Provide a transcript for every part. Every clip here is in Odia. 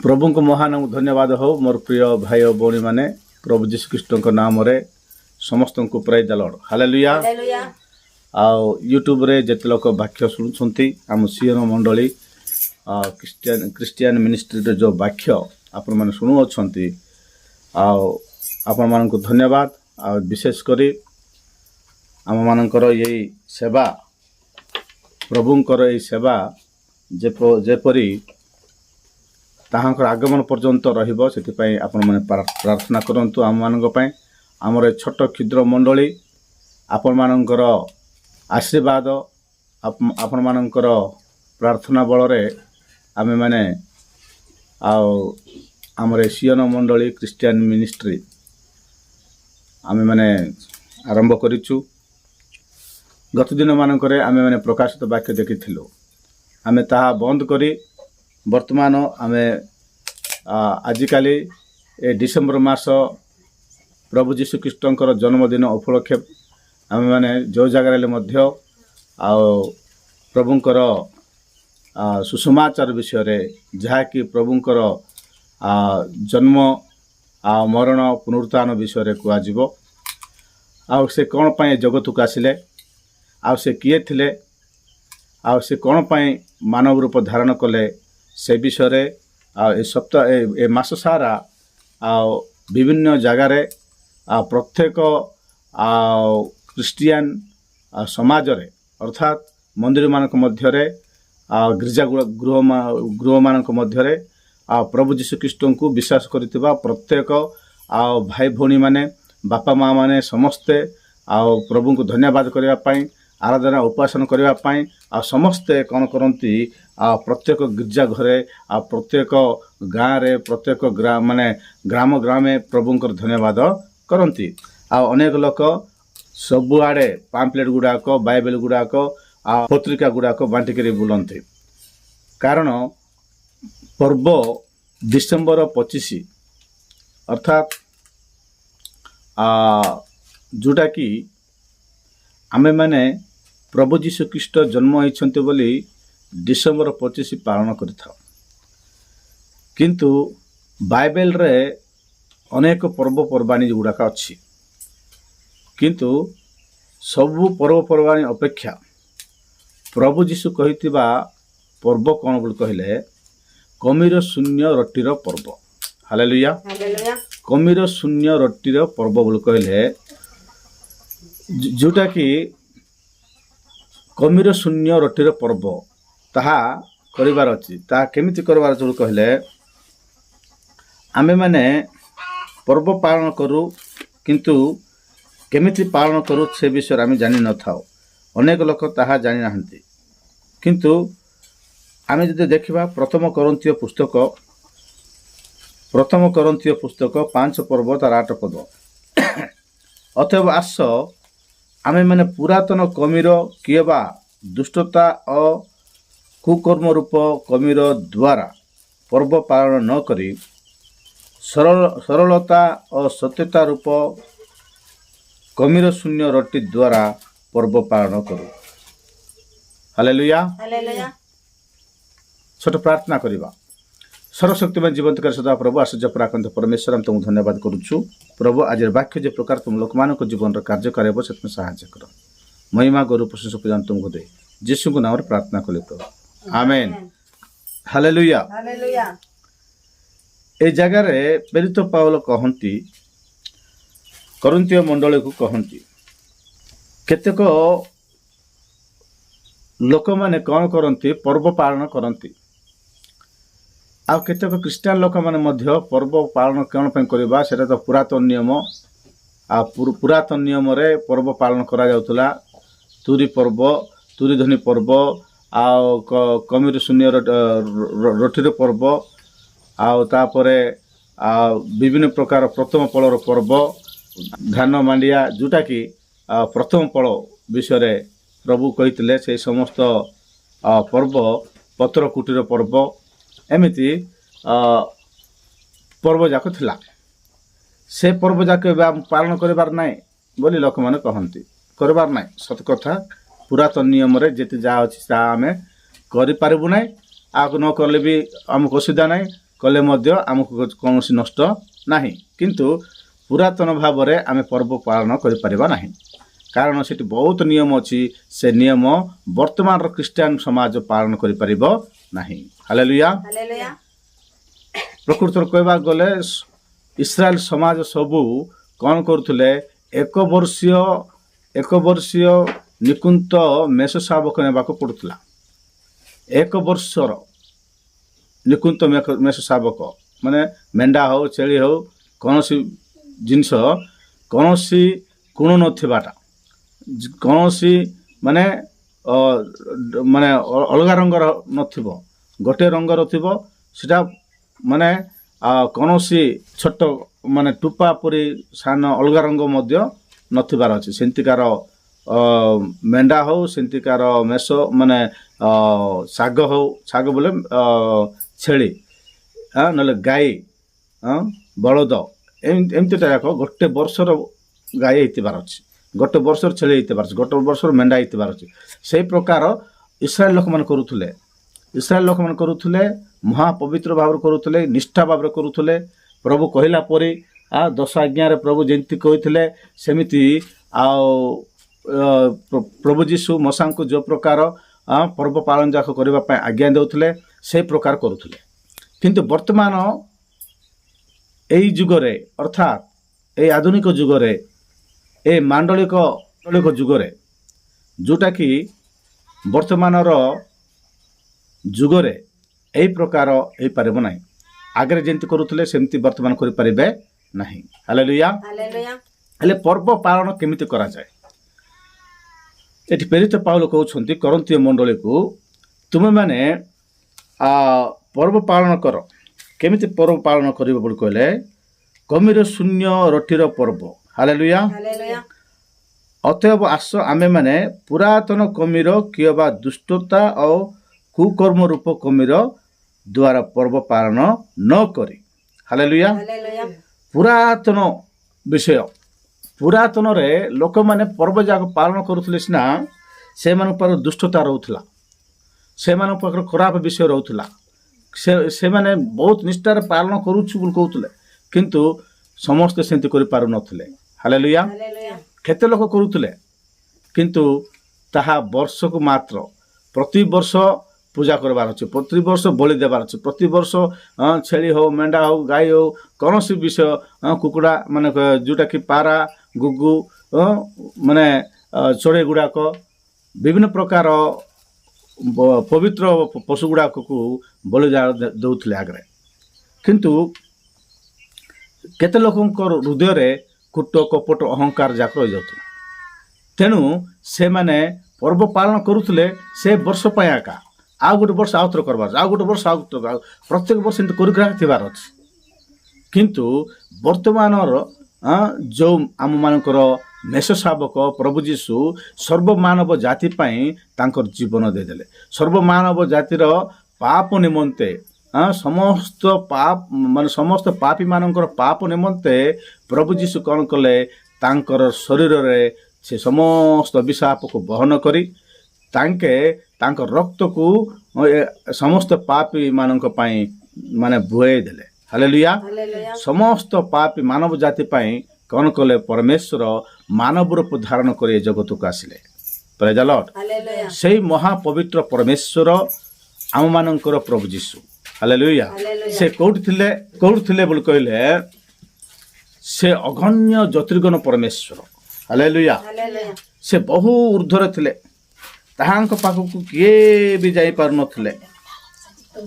प्रभु को महान धन्यवाद हो मोर प्रिय भाई और भौणी माने प्रभु जीशु कृष्ण नाम रे समस्त को प्राइज द लॉर्ड हालेलुया। आउ यूट्यूब रे जते लोक वाक्य सुनुछंती आम सीएन मंडली क्रिश्चियन मिनिस्ट्री रे जो वाक्य आपण माने सुनु अछंती आउ आपण मान को धन्यवाद। आ विशेष करी आम मानकर यही सेवा प्रभुंकर यही सेवा जेपरी ताहांकर आगमन पर्यंत रहिबो सेति आपण माने प्रार्थना करंतु आम मानक पय हमर छोट क्षुद्र मंडली आपण मानकर आशीर्वाद आपण मानकर प्रार्थना बल रे आमे माने आमर सीएन मंडली क्रिश्चियन मिनिस्ट्री आमे माने आरंभ करिछु। गत दिन मानकरे आमे माने प्रकाशित वाक्य देखिथिलु आमे ताहा बंद करी वर्तमान आमे आजिकाली ए डिसेम्बर मास प्रभु जीशु कृष्णकर जन्मदिन उपलक्षे आमे माने जो जगह मध्य प्रभुंकर सुसमाचार विषय रे जहा कि प्रभुंकर जन्म मरण पुनरुत्थान विषय रे कुआ जीवो आ से कोन पय जगत को आसिले आ से किए थिले आ से कोन पय मानव रूप धारण कले से विषय रे ए सप्ताह ए मास सारा विभिन्न जगार प्रत्येक क्रिश्चियन समाज रे अर्थात मंदिर मानक मध्य गिरजा गृह मानक मध्य प्रभु जीशु कृष्ण को विश्वास करथिबा प्रत्येक भाई भौणी माने बापा माँ माने समस्ते प्रभु को धन्यवाद करबा पई आराधना उपासना करबा पई समस्ते कौन करती प्रत्येक गिरजा घरे प्रत्येक गाँव रे प्रत्येक ग्राम ग्रामे प्रभुंकर धन्यवाद करती। अनेक लोक सबुआड़े पाम्पलेट गुड़ाक बाइबल गुड़ाक पत्रिका गुड़ाक बांटिक बुलती कारण पर्व डिसेम्बर 25 अर्थात जोटा कि आमे माने प्रभु जीशु ख्रीष्ट जन्म होइछन्ते बोली डिसेम्बर 25 पालन करिथाउ किंतु बाइबल रे अनेक पर्वपर्वाणी गुड़ाक अच्छी किंतु सबु पर्वपर्वाणी अपेक्षा प्रभु जीशु कहिथिबा पर्व कौन बोल कहले कमीर शून्य रट्टीर पर्व हालेलुया कमीर शून्य रट्टीर पर्व बोल कहले जोटा कि कमीर शून्य रट्टीर पर्व ताहा करिवार अछि ता केमिति करबार बोल कहले आमे माने पर्व पालन करू किंतु केमिति पालन करू से विषय आमे जानि न थाओ अनेक लोक ताहा जानि नाहंती किंतु आमे जदि देखिबा प्रथम करंतिय पुस्तक 5 पर्व तार 8 पद अतएव आस आमे माने पुरातन कमीर किएबा दुष्टता और कुकर्म रूप कमीर द्वारा पर्व पालन न करी सरलता और सत्यता रूप कमीर शून्य रट्टी द्वारा पर्व पालन करू। हालेलुया छोट प्रार्थना करिबा। सर्वशक्ति में जीवंत कर सदा प्रभु आश्चर्य पराक्रम परमेश्वर हम तुमको धन्यवाद करुछु प्रभु आज वाक्य जे प्रकार तुम लोक मान जीवन कार्य करब से साहाय्य कर महिमा गौरव प्रशंसा प्रदान तुमको दे यीशु को नाम रे प्रार्थना कले प्रभु आमेन हालेलुया। ए जगह रे प्रेरित पाउल कहंती करंतिय मंडल को कहंती केतेक लोक माने कौन करंती पर्व पालन करंती आ केतेक क्रिश्चियन लोक माने मध्य पर्व पालन कौन पे करबा सेटा तो पुरातन नियम पुरातन नियम रे पर्व पालन करा जाउतला तुरी पर्व तुरी धनी पर्व आ कमीर शून्य रट्टीर पर्व आउे विभिन्न प्रकार प्रथम फलर पर्व धान मांडिया जोटा कि प्रथम फल विषय प्रभु कही से समस्त पर्व पत्र कुटीर पर्व एमती पर्व जाक थिला से पर्व जाक पालन करिबार नाई बोली लोक माने कहंती करबार नाई सत कथा पुरातन नियम रे जेते जा अछि ता आमे करि पारबु नाई आक न करले भी हमको असुविधा नाई କଲେ ମଧ୍ୟ ଆମକୁ କୌଣସି ନଷ୍ଟ ନାହିଁ, କିନ୍ତୁ ପୁରାତନ ଭାବରେ ଆମେ ପର୍ବ ପାଳନ କରିପାରିବା ନାହିଁ, କାରଣ ସେଠି ବହୁତ ନିୟମ ଅଛି। ସେ ନିୟମ ବର୍ତ୍ତମାନର ଖ୍ରୀଷ୍ଟିଆନ ସମାଜ ପାଳନ କରିପାରିବ ନାହିଁ। ହାଲେଲୁୟା। ପ୍ରକୃତରେ କହିବାକୁ ଗଲେ ଇସ୍ରାଏଲ ସମାଜ ସବୁ କ'ଣ କରୁଥିଲେ? ଏକ ବର୍ଷୀୟ ନିକୁନ୍ତ ମେଷ ଶାବକ ନେବାକୁ ପଡ଼ୁଥିଲା। 1 ବର୍ଷର ନିକୁନ୍ତ ମେଷ ଶାବକ ମାନେ ମେଣ୍ଢା ହେଉ ଛେଳି ହେଉ କୌଣସି ଜିନିଷ କୌଣସି ଗୁଣ ନଥିବାଟା, କୌଣସି ମାନେ ଅଲଗା ରଙ୍ଗର ନଥିବ, ଗୋଟିଏ ରଙ୍ଗର ଥିବ। ସେଟା ମାନେ କୌଣସି ଛୋଟ ମାନେ ଟୁପା ପରି ସାନ ଅଲଗା ରଙ୍ଗ ମଧ୍ୟ ନଥିବାର ଅଛି। ସେମିତିକାର ମେଣ୍ଢା ହେଉ, ସେମିତିକାର ମେଷ ମାନେ ଶାଗ ହେଉ, ଶାଗ ବୋଲେ ଛେଳି ନହେଲେ ଗାଈ ବଳଦ, ଏମିତିଟା ଯାକ ଗୋଟେ ବର୍ଷର ଗାଈ ହେଇଥିବାର ଅଛି, ଗୋଟେ ବର୍ଷର ଛେଳି ହେଇଥିବାର ଅଛି, ଗୋଟେ ବର୍ଷର ମେଣ୍ଢା ହେଇଥିବାର ଅଛି। ସେଇ ପ୍ରକାର ଇସ୍ରାଏଲ ଲୋକମାନେ କରୁଥିଲେ। ଇସ୍ରାଏଲ ଲୋକମାନେ କରୁଥିଲେ, ମହାପବିତ୍ର ଭାବରେ କରୁଥିଲେ, ନିଷ୍ଠା ଭାବରେ କରୁଥିଲେ। ପ୍ରଭୁ କହିଲା ପରି 10 ଆଜ୍ଞାରେ ପ୍ରଭୁ ଯେମିତି କହିଥିଲେ ସେମିତି ଆଉ ପ୍ରଭୁ ଯୀଶୁ ମଶାଙ୍କୁ ଯେଉଁ ପ୍ରକାର ପର୍ବ ପାଳନ ଯାକ କରିବା ପାଇଁ ଆଜ୍ଞା ଦେଉଥିଲେ ସେଇ ପ୍ରକାର କରୁଥିଲେ। କିନ୍ତୁ ବର୍ତ୍ତମାନ ଏଇ ଯୁଗରେ, ଅର୍ଥାତ୍ ଏଇ ଆଧୁନିକ ଯୁଗରେ, ଏ ମାଣ୍ଡଳିକ ଯୁଗରେ, ଯେଉଁଟାକି ବର୍ତ୍ତମାନର ଯୁଗରେ ଏହି ପ୍ରକାର ହେଇପାରିବ ନାହିଁ। ଆଗରେ ଯେମିତି କରୁଥିଲେ ସେମିତି ବର୍ତ୍ତମାନ କରିପାରିବେ ନାହିଁ। ହାଲେଲୁୟା। ହେଲେ ପର୍ବ ପାଳନ କେମିତି କରାଯାଏ? ଏଠି ପ୍ରେରିତ ପାଉଲ କହୁଛନ୍ତି କରନ୍ତୀୟ ମଣ୍ଡଳୀକୁ, ତୁମେମାନେ ପର୍ବ ପାଳନ କର। କେମିତି ପର୍ବ ପାଳନ କରିବ ବୋଲି କହିଲେ, କମିର ଶୂନ୍ୟ ରୋଟିର ପର୍ବ। ହାଲେଲୁୟା। ଅତଏବ ଆସ ଆମେମାନେ ପୁରାତନ କମିର କିମ୍ବା ଦୁଷ୍ଟତା ଓ କୁକର୍ମ ରୂପ କମିର ଦ୍ୱାରା ପର୍ବ ପାଳନ ନ କରି, ହାଲେଲୁୟା, ପୁରାତନ ବିଷୟ, ପୁରାତନରେ ଲୋକମାନେ ପର୍ବ ଯାକ ପାଳନ କରୁଥିଲେ ସିନା ସେମାନଙ୍କ ପାଖରେ ଦୁଷ୍ଟତା ରହୁଥିଲା, ସେମାନଙ୍କ ପାଖରେ ଖରାପ ବିଷୟ ରହୁଥିଲା, ସେମାନେ ବହୁତ ନିଷ୍ଠାରେ ପାଳନ କରୁଛୁ ବୋଲି କହୁଥିଲେ, କିନ୍ତୁ ସମସ୍ତେ ସେମିତି କରିପାରୁନଥିଲେ। ହାଲେଲୁୟା। କେତେ ଲୋକ କରୁଥିଲେ, କିନ୍ତୁ ତାହା ବର୍ଷକୁ ମାତ୍ର ପ୍ରତିବର୍ଷ ପୂଜା କରିବାର ଅଛି, ପ୍ରତିବର୍ଷ ବଳି ଦେବାର ଅଛି, ପ୍ରତିବର୍ଷ ଛେଳି ହେଉ, ମେଣ୍ଢା ହେଉ, ଗାଈ ହେଉ, କୌଣସି ବିଷୟ କୁକୁଡ଼ା ମାନେ ଯେଉଁଟାକି ପାରା, ଗୁଗୁ ମାନେ ଚଢ଼େଇ ଗୁଡ଼ାକ, ବିଭିନ୍ନ ପ୍ରକାର ପବିତ୍ର ପଶୁ ଗୁଡ଼ାକକୁ ବଳି ଦେଉଥିଲେ ଆଗରେ। କିନ୍ତୁ କେତେ ଲୋକଙ୍କର ହୃଦୟରେ କୁଟ କପଟ ଅହଙ୍କାର ଯାକ ରହିଯାଉଥିଲା। ତେଣୁ ସେମାନେ ପର୍ବ ପାଳନ କରୁଥିଲେ ସେ ବର୍ଷ ପାଇଁ ଏକା, ଆଉ ଗୋଟେ ବର୍ଷ ଆଉଥରେ କରବାର ଅଛି, ଆଉ ଗୋଟେ ବର୍ଷ ପ୍ରତ୍ୟେକ ବର୍ଷ ଏମିତି କୋରିଗ୍ରାଫ ଥିବାର ଅଛି। କିନ୍ତୁ ବର୍ତ୍ତମାନର ଯେଉଁ ଆମମାନଙ୍କର ମେଷ ଶାବକ ପ୍ରଭୁ ଯୀଶୁ ସର୍ବମାନବ ଜାତି ପାଇଁ ତାଙ୍କର ଜୀବନ ଦେଇଦେଲେ। ସର୍ବମାନବ ଜାତିର ପାପ ନିମନ୍ତେ, ସମସ୍ତ ପାପୀମାନଙ୍କର ପାପ ନିମନ୍ତେ ପ୍ରଭୁ ଯୀଶୁ କ'ଣ କଲେ? ତାଙ୍କର ଶରୀରରେ ସେ ସମସ୍ତ ଅଭିଶାପକୁ ବହନ କରି ତାଙ୍କ ରକ୍ତକୁ ସମସ୍ତ ପାପୀମାନଙ୍କ ପାଇଁ ମାନେ ବୁହାଇ ଦେଲେ। ହାଲେଲୁୟା। ସମସ୍ତ ପାପୀ ମାନବ ଜାତି ପାଇଁ କ'ଣ କଲେ? ପରମେଶ୍ୱର ମାନବ ରୂପ ଧାରଣ କରି ଏ ଜଗତକୁ ଆସିଲେ। ପ୍ରେଜ୍ ଦ ଲର୍ଡ। ସେଇ ମହାପବିତ୍ର ପରମେଶ୍ୱର ଆମମାନଙ୍କର ପ୍ରଭୁ ଯୀଶୁ, ହାଲେଲୁୟା, ସେ କୋଉଠି ଥିଲେ ବୋଲି କହିଲେ, ସେ ଅଗଣ୍ୟ ଜ୍ୟୋତିର୍ଗଣ ପରମେଶ୍ୱର, ହାଲେଲୁୟା। ସେ ବହୁ ଊର୍ଦ୍ଧ୍ୱରେ ଥିଲେ, ତାହାଙ୍କ ପାଖକୁ କିଏ ବି ଯାଇପାରୁନଥିଲେ।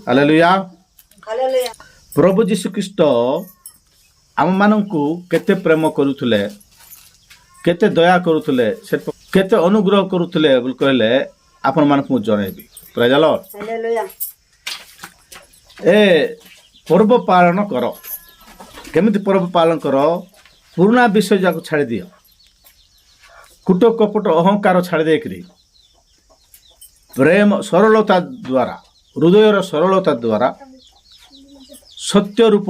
ହାଲେଲୁୟା। ପ୍ରଭୁ ଯୀଶୁ ଖ୍ରୀଷ୍ଟ ଆମମାନଙ୍କୁ କେତେ ପ୍ରେମ କରୁଥିଲେ, କେତେ ଦୟା କରୁଥିଲେ, କେତେ ଅନୁଗ୍ରହ କରୁଥିଲେ ବୋଲି କହିଲେ ଆପଣମାନଙ୍କୁ ମୁଁ ଜଣାଇବି। ପ୍ରେଜ୍ ଦ ଲର୍ଡ। ଏ ପର୍ବ ପାଳନ କର। କେମିତି ପର୍ବ ପାଳନ କର? ପୁରୁଣା ବିଷୟ ଯାକୁ ଛାଡ଼ି ଦିଅ, କୁଟ କପଟ ଅହଙ୍କାର ଛାଡ଼ି ଦେଇକରି ପ୍ରେମ ସରଳତା ଦ୍ୱାରା, ହୃଦୟର ସରଳତା ଦ୍ୱାରା ସତ୍ୟ ରୂପ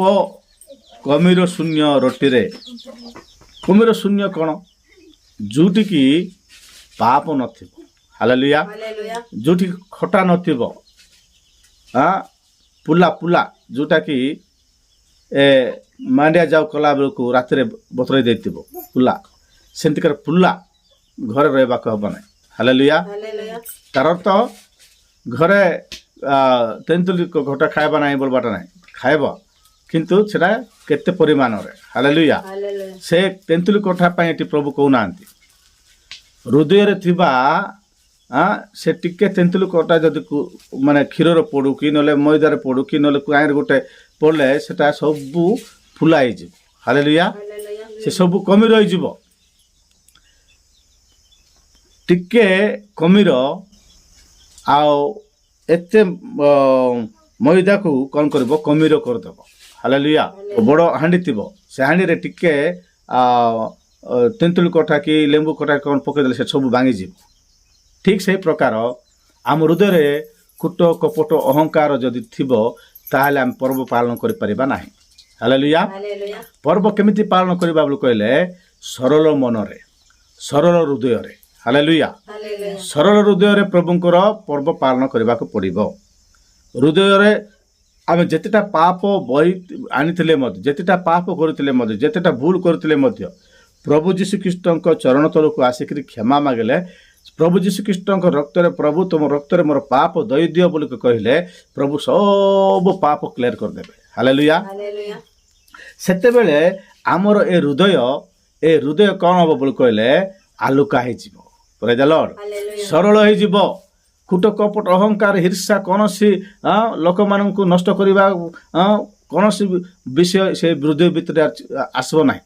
କମିର ଶୂନ୍ୟ ରୋଟିରେ। କମିର ଶୂନ୍ୟ କ'ଣ? ଯେଉଁଠିକି ପାପ ନଥିବ, ହାଲେଲୁୟା, ଯେଉଁଠି ଖଟା ନଥିବ, ପୁଲା जोटा कि मांडिया जाऊ कला बेलू रात बतरई देथिबो पुला सेमतिकार पुला घरे रहा हम ना हालेलुया तार अर्थ घरे तेंतुली घटा खाइबा ना बोलबाटा ना खाइब किंतु सेटा केते परिमाण रे हालेलुया से तेंतुली कोठा पाई एटी प्रभु कहूना हृदय रे थिबा से टिके तेंतुली कोटा जदि माने क्षीर पड़ू कि नले मैदार पड़ू कि नले कायर गोटे पड़ले सेटा सबू फुलाई जीव हालेलुया से सबू कमी रही जीव टिके कमीर आते मैदा को कौन कर कमीर करदेव हालेलुया बड़ हांडी थी से हांडी रे टिके तेंतुली कटा कि लेंबू कटा कौन पकईदे से सब भांगी ठीक से प्रकार आम हृदय कूट कपट अहंकार जदि थी ताहले आम पर्व पालन करिपरिबा नाही हालेलुया पर्व केमिति पालन करिबा बोली कहले सरल मनरे सरल हृदय रे हालेलुया सरल हृदय रे प्रभुंकर पर्व पालन करने को पड़ो हृदय रे आम जितेटा पाप बही आनी जितेटा पाप करते जितेटा भूल करते प्रभु जीशु ख्रीष्ट चरण तल को आसिक क्षमा मांगले प्रभु जीशु ख्रीष्ट रक्त रे प्रभु तुम रक्त रे मोर पाप दई दियो बोली कहले प्रभु सब पाप क्लियर करदे हालेलुया सेते बेले आमर ए हृदय कौन हम बोली कहले आलुका हो प्रेज द लॉर्ड सरल हो कूट कपट अहंकार हिर्षा कौन सी लोक मान नष्ट करवा कौन सी विषय से हृदय भितर आसब ना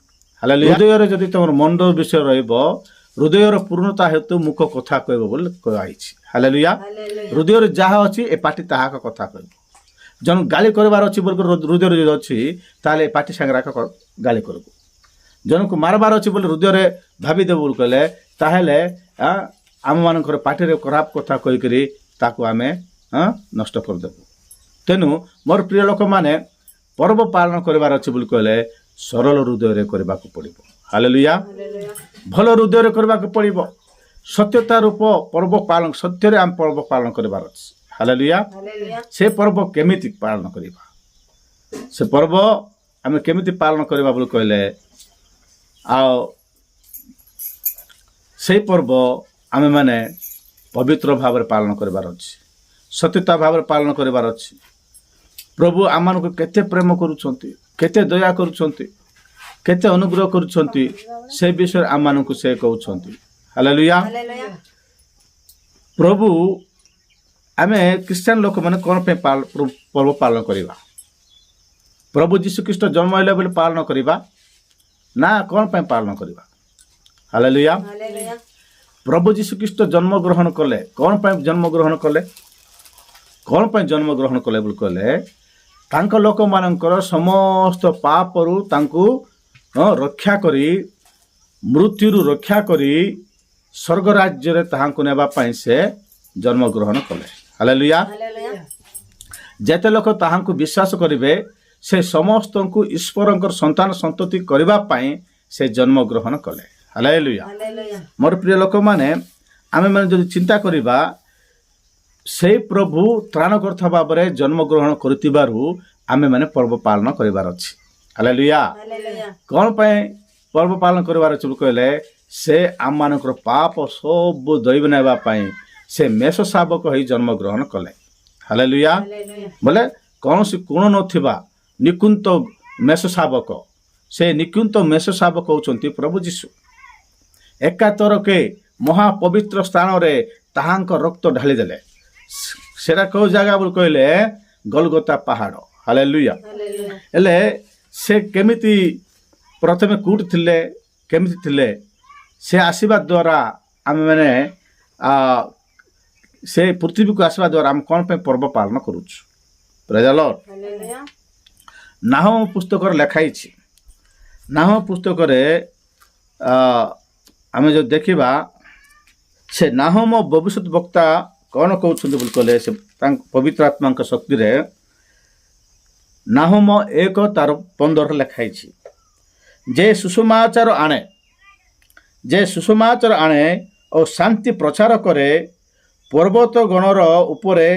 हालेलुया हृदय जदि तुम मन विषय हृदय पूर्णता हेतु मुख कथा कहब बोली कही हालेलुया हृदय जहाँ अच्छी ए पार्टी ताहा कथा कह जन गाली करबार अच्छी बोल हृदय अच्छी ताले पार्टी सांगराक गाली कर जन को मारबार अच्छी बोले हृदय भाविदेव बोल कहले ताहले आम मान पार्टी खराब कथा कहीकि आम नष्ट करदेबू तेणु मोर प्रिय लोक मैंने पर्व पालन करार अच्छी बोली कहले सरल हृदय करने को पड़ो हालेलुया भल हृदय करने को पड़ो सत्यता रूप पर्व पालन सत्य आम पर्व पालन करार अच्छी हालेलुया से पर्व केमिति पालन करवा से पर्व आम केमिति पालन करवा बोली कहले से पर्व आम मैंने पवित्र भाव पालन करार अच्छी सत्यता भाव पालन करार अच्छी प्रभु आम को केते प्रेम करुछंती केते दया करुछंती केते अनुग्रह करुछंती से विषय आम मान को से कहउछंती हालेलुया प्रभु आमे क्रिश्चियन लोक माने कोन पे पर्व पालन करिबा प्रभु जीशु ख्रीष्ट जन्म होइले बोले पालन करिबा ना कोन पे पालन करिबा हालेलुया प्रभु जीशु ख्रीष्ट जन्म ग्रहण कले कौन पर जन्म ग्रहण कले कौन पर जन्म ग्रहण कले बोल कहले तांक लोक मानकर समस्त पापरु तांकु रक्षा करी मृत्यु रक्षा करी स्वर्ग राज्य रे ताहांकु नेबा पई से जन्म ग्रहण कले हालेलुया जेते लोक ताहांकु विश्वास करिवे से समस्त को ईश्वरंकर संतान संतति करबा पई से जन्म ग्रहण कले हालेलुया मोर प्रिय लोक माने आमे माने जदि चिंता करिबा से प्रभु त्राणकर्ता भाव में जन्म ग्रहण करतिबारु आमे माने पर्व पालन करिवार अछि हालेलुया कोन पे पर्व पालन करिवार अछि कहले से आम मानकर पाप सब दैव नेबा पई से मेष शावक होई जन्म ग्रहण कले हालेलुया बोले कौन सी कोण नथिबा निकुंत मेष शावक से निकुंत मेष शावक होचंती प्रभु जीशु एकातर के महापवित्र स्थान रे ताहांक रक्त ढाली देले सेरा कौ जगह बोल कहले गलगोता पहाड़ हालेलुया एले से केमिति प्रथमे कूट थिले केमिति थिले से आशीर्वाद द्वारा आम मैंने से पृथ्वी को आशीर्वाद द्वारा आम कौन पे पर्व पालन करूछु प्रेज द लॉर्ड नाहम पुस्तक लेखाई नाहम पुस्तक आम जो देखा से नाहम भविष्य वक्ता कौन कहते बोल कहले से पवित्र आत्मा शक्ति रे नाहम 1:15 लेखाई जे सुसमाचार आणे और शांति प्रचार करे पर्वत गणर उपरे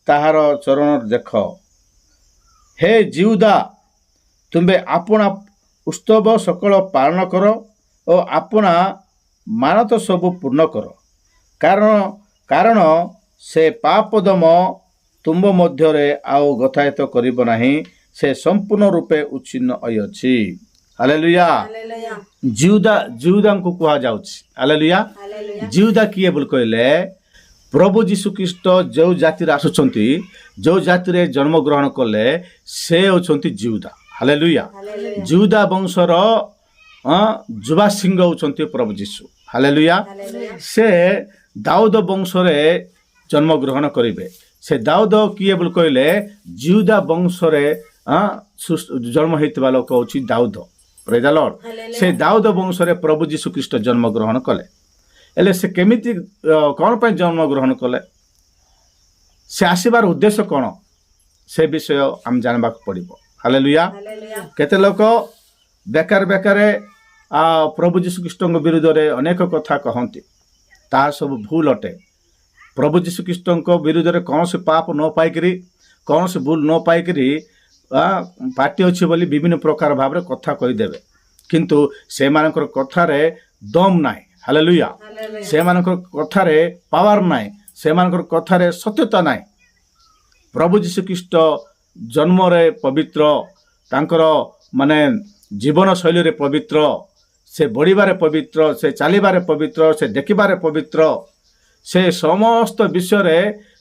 ताहार चरण देख हे जिहुदा ତୁମେ ଆପଣା ଉତ୍ସବ ସକଳ ପାଳନ କର ଓ ଆପଣା ମାନତ ସବୁ ପୂର୍ଣ୍ଣ କର କାରଣ ସେ ପାପଦମ ତୁମ ମଧ୍ୟରେ ଆଉ ଗତାୟତ କରିବ ନାହିଁ ସେ ସମ୍ପୂର୍ଣ୍ଣ ରୂପେ ଉଚ୍ଛିନ୍ନ ହୋଇଅଛି। ହାଲେଲୁୟା। ଜିହୁଦାଙ୍କୁ କୁହାଯାଉଛି। ହାଲେଲୁୟା। ଜିହୁଦା କିଏ ବୋଲି କହିଲେ ପ୍ରଭୁ ଯୀଶୁଖ୍ରୀଷ୍ଟ ଯେଉଁ ଜାତିରେ ଆସୁଛନ୍ତି, ଯେଉଁ ଜାତିରେ ଜନ୍ମଗ୍ରହଣ କଲେ ସେ ହେଉଛନ୍ତି ଜିହୁଦା। ହାଲେଲୁୟା। ଜିହୁଦା ବଂଶର ଯୁବା ସିଂହ ହେଉଛନ୍ତି ପ୍ରଭୁ ଯୀଶୁ। ହାଲେଲୁୟା। ସେ ଦାଉଦ ବଂଶରେ ଜନ୍ମଗ୍ରହଣ କରିବେ। ସେ ଦାଉଦ କିଏ ବୋଲି କହିଲେ ଜିହୁଦା ବଂଶରେ ଜନ୍ମ ହେଇଥିବା ଲୋକ ହେଉଛି ଦାଉଦ। ପ୍ରେଜ୍ ଦ ଲର୍ଡ। ସେ ଦାଉଦ ବଂଶରେ ପ୍ରଭୁ ଯୀଶୁଖ୍ରୀଷ୍ଟ ଜନ୍ମଗ୍ରହଣ କଲେ। ହେଲେ ସେ କେମିତି କ'ଣ ପାଇଁ ଜନ୍ମଗ୍ରହଣ କଲେ, ସେ ଆସିବାର ଉଦ୍ଦେଶ୍ୟ କ'ଣ, ସେ ବିଷୟ ଆମେ ଜାଣିବାକୁ ପଡ଼ିବ। ହାଲେଲୁୟା। କେତେ ଲୋକ ବେକାର ପ୍ରଭୁ ଯୀଶୁଖ୍ରୀଷ୍ଟଙ୍କ ବିରୁଦ୍ଧରେ ଅନେକ କଥା କହନ୍ତି, ତାହା ସବୁ ଭୁଲ ଅଟେ। ପ୍ରଭୁ ଯୀଶୁଖ୍ରୀଷ୍ଟଙ୍କ ବିରୁଦ୍ଧରେ କୌଣସି ପାପ ନ ପାଇକରି, କୌଣସି ଭୁଲ ନ ପାଇକରି ପାର୍ଟି ଅଛି ବୋଲି ବିଭିନ୍ନ ପ୍ରକାର ଭାବରେ କଥା କହିଦେବେ, କିନ୍ତୁ ସେମାନଙ୍କର କଥାରେ ଦମ ନାହିଁ। ହାଲେଲୁୟା। ସେମାନଙ୍କର କଥାରେ ପାୱାର ନାହିଁ, ସେମାନଙ୍କର କଥାରେ ସତ୍ୟତା ନାହିଁ। ପ୍ରଭୁ ଯୀଶୁଖ୍ରୀଷ୍ଟ ଜନ୍ମରେ ପବିତ୍ର, ତାଙ୍କର ମାନେ ଜୀବନ ଶୈଳୀରେ ପବିତ୍ର, ସେ ବଢ଼ିବାରେ ପବିତ୍ର, ସେ ଚାଲିବାରେ ପବିତ୍ର, ସେ ଦେଖିବାରେ ପବିତ୍ର, ସେ ସମସ୍ତ ବିଷୟରେ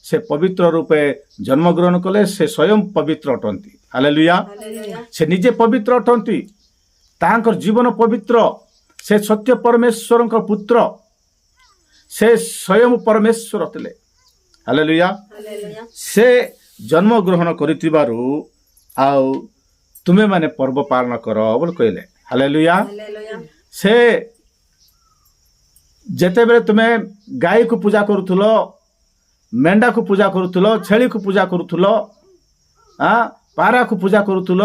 ସେ ପବିତ୍ର ରୂପେ ଜନ୍ମଗ୍ରହଣ କଲେ। ସେ ସ୍ୱୟଂ ପବିତ୍ର ଅଟନ୍ତି। ହାଲେଲୁୟା। ସେ ନିଜେ ପବିତ୍ର ଅଟନ୍ତି, ତାଙ୍କର ଜୀବନ ପବିତ୍ର, ସେ ସତ୍ୟ ପରମେଶ୍ୱରଙ୍କ ପୁତ୍ର, ସେ ସ୍ୱୟଂ ପରମେଶ୍ୱର ଥିଲେ। ହାଲେଲୁୟା। ସେ ଜନ୍ମଗ୍ରହଣ କରିଥିବାରୁ ଆଉ ତୁମେମାନେ ପର୍ବ ପାଳନ କର ବୋଲି କହିଲେ। ହାଲେଲୁୟା। ସେ ଯେତେବେଳେ ତୁମେ ଗାଈକୁ ପୂଜା କରୁଥିଲ, ମେଣ୍ଢାକୁ ପୂଜା କରୁଥିଲ, ଛେଳିକୁ ପୂଜା କରୁଥିଲ, ପାରାକୁ ପୂଜା କରୁଥିଲ,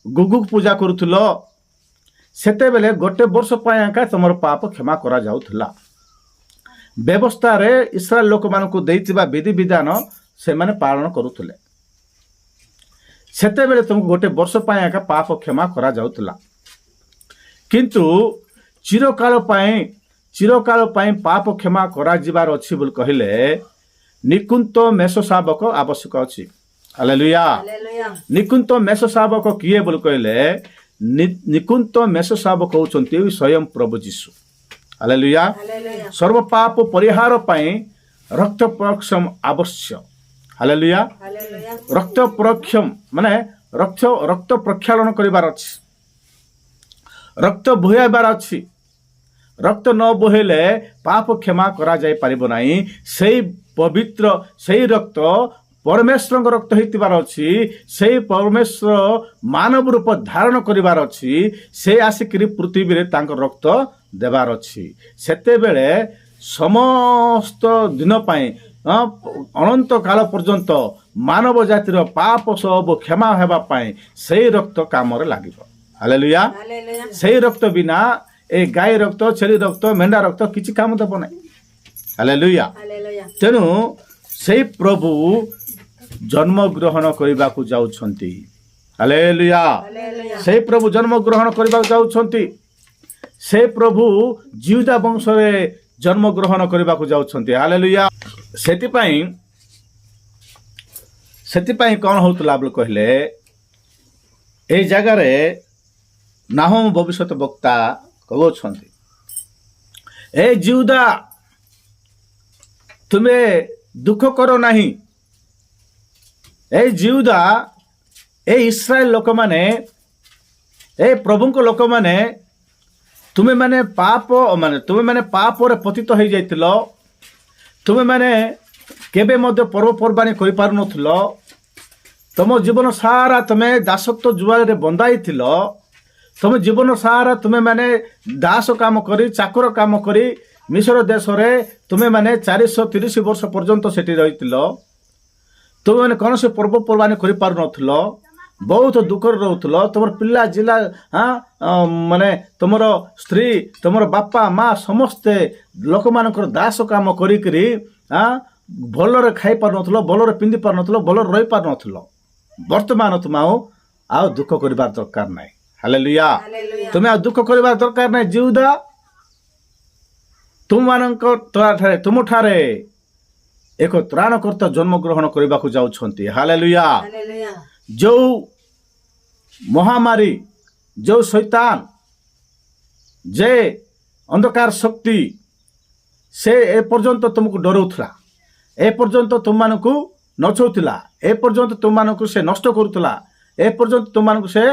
ଗୁଗୁକୁ ପୂଜା କରୁଥିଲ, ସେତେବେଳେ ଗୋଟେ ବର୍ଷ ପାଇଁ ଏକା ତୁମର ପାପ କ୍ଷମା କରାଯାଉଥିଲା। ବ୍ୟବସ୍ଥାରେ ଇସ୍ରାଏଲ ଲୋକମାନଙ୍କୁ ଦେଇଥିବା ବିଧିବିଧାନ ସେମାନେ ପାଳନ କରୁଥିଲେ। ସେତେବେଳେ ତୁମକୁ ଗୋଟେ ବର୍ଷ ପାଇଁ ଏକା ପାପ କ୍ଷମା କରାଯାଉଥିଲା। କିନ୍ତୁ ଚିରକାଳ ପାଇଁ ପାପ କ୍ଷମା କରାଯିବାର ଅଛି ବୋଲି କହିଲେ ନିକୁନ୍ତ ମେଷ ଶାବକ ଆବଶ୍ୟକ ଅଛି। ହାଲେଲୁୟା। ନିକୁନ୍ତ ମେଷ ଶାବକ କିଏ ବୋଲି କହିଲେ ନିକୁନ୍ତ ମେଷ ଶାବକ ହେଉଛନ୍ତି ସ୍ୱୟଂ ପ୍ରଭୁ ଯୀଶୁ। ହାଲେଲୁୟା। ସର୍ବ ପାପ ପରିହାର ପାଇଁ ରକ୍ତ ପ୍ରୋକ୍ଷମ ଆବଶ୍ୟକ। ହାଲେଲୁୟା। ରକ୍ତ ପ୍ରୋକ୍ଷମ ମାନେ ରକ୍ତ ପ୍ରକ୍ଷାଳନ କରିବାର ଅଛି, ରକ୍ତ ବୋହାଇବାର ଅଛି। ରକ୍ତ ନ ବୋହେଲେ ପାପ କ୍ଷମା କରାଯାଇ ପାରିବ ନାହିଁ। ସେଇ ରକ୍ତ ପରମେଶ୍ୱରଙ୍କ ରକ୍ତ ହେଇଥିବାର ଅଛି। ସେଇ ପରମେଶ୍ୱର ମାନବ ରୂପ ଧାରଣ କରିବାର ଅଛି। ସେ ଆସିକିରି ପୃଥିବୀରେ ତାଙ୍କ ରକ୍ତ ଦେବାର ଅଛି। ସେତେବେଳେ ସମସ୍ତ ଦିନ ପାଇଁ ଅନନ୍ତ କାଳ ପର୍ଯ୍ୟନ୍ତ ମାନବ ଜାତିର ପାପ ସବୁ କ୍ଷମା ହେବା ପାଇଁ ସେଇ ରକ୍ତ କାମରେ ଲାଗିବ। ହାଲେଲୁୟା। ସେଇ ରକ୍ତ ବିନା ଏ ଗାଈ ରକ୍ତ, ଛେଳି ରକ୍ତ, ମେଣ୍ଢା ରକ୍ତ କିଛି କାମ ଦେବ ନାହିଁ। ହାଲେଲୁୟା। ତେଣୁ ସେଇ ପ୍ରଭୁ ଜନ୍ମଗ୍ରହଣ କରିବାକୁ ଯାଉଛନ୍ତି। ହାଲେଲୁୟା। ସେଇ ପ୍ରଭୁ ଜନ୍ମଗ୍ରହଣ କରିବାକୁ ଯାଉଛନ୍ତି। ସେ ପ୍ରଭୁ ଜିହୁଦା ବଂଶରେ ଜନ୍ମଗ୍ରହଣ କରିବାକୁ ଯାଉଛନ୍ତି। ହାଲେଲୁୟା। ସେଥିପାଇଁ କ'ଣ ହେଉଥିଲା ବୋଲି କହିଲେ ଏଇ ଜାଗାରେ ନାହୁମ ଭବିଷ୍ୟତ ବକ୍ତା କହୁଛନ୍ତି, ଏ ଜିହୁଦା ତୁମେ ଦୁଃଖ କର ନାହିଁ। ଏ ଜିହୁଦା, ଏ ଇସ୍ରାଏଲ ଲୋକମାନେ, ଏ ପ୍ରଭୁଙ୍କ ଲୋକମାନେ, ତୁମେମାନେ ପାପରେ ପତିତ ହେଇଯାଇଥିଲ। ତୁମେମାନେ କେବେ ମଧ୍ୟ ପର୍ବପର୍ବାଣି କରିପାରୁନଥିଲ। ତୁମ ଜୀବନ ସାରା ତୁମେ ଦାସତ୍ୱ ଜୁଆଳରେ ବନ୍ଧାଇଥିଲ। ତୁମ ଜୀବନ ସାରା ତୁମେମାନେ ଦାସ କାମ କରି, ଚାକର କାମ କରି ମିଶର ଦେଶରେ ତୁମେମାନେ 430 ବର୍ଷ ପର୍ଯ୍ୟନ୍ତ ସେଠି ରହିଥିଲ। ତୁମେମାନେ କୌଣସି ପର୍ବପର୍ବାଣି କରିପାରୁନଥିଲ, ବହୁତ ଦୁଃଖରେ ରହୁଥିଲ। ତୁମର ପିଲା ଜିଲା ମାନେ ତୁମର ସ୍ତ୍ରୀ, ତୁମର ବାପା ମା ସମସ୍ତେ ଲୋକମାନଙ୍କର ଦାସ କାମ କରିକିରି ଭଲରେ ଖାଇପାରୁନଥିଲ, ଭଲରେ ପିନ୍ଧି ପାରୁନଥିଲ, ଭଲରେ ରହିପାରୁନଥିଲ। ବର୍ତ୍ତମାନ ତୁମେ ଆଉ ଆଉ ଦୁଃଖ କରିବାର ଦରକାର ନାହିଁ। ହାଲେଲୁୟା। ତୁମେ ଆଉ ଦୁଃଖ କରିବାର ଦରକାର ନାହିଁ। ଜିହୁଦା ତୁମଠାରେ ଏକ ତ୍ରାଣକର୍ତ୍ତା ଜନ୍ମଗ୍ରହଣ କରିବାକୁ ଯାଉଛନ୍ତି। ହାଲେଲୁୟା। ଯୋଉ ମହାମାରୀ, ଯୋଉ ଶୈତାନ, ଯେ ଅନ୍ଧକାର ଶକ୍ତି ସେ ଏପର୍ଯ୍ୟନ୍ତ ତୁମକୁ ଡରଉଥିଲା, ଏପର୍ଯ୍ୟନ୍ତ ତୁମମାନଙ୍କୁ ନଚଉଥିଲା, ଏପର୍ଯ୍ୟନ୍ତ ତୁମମାନଙ୍କୁ ସେ ନଷ୍ଟ କରୁଥିଲା, ଏପର୍ଯ୍ୟନ୍ତ ତୁମମାନଙ୍କୁ ସେ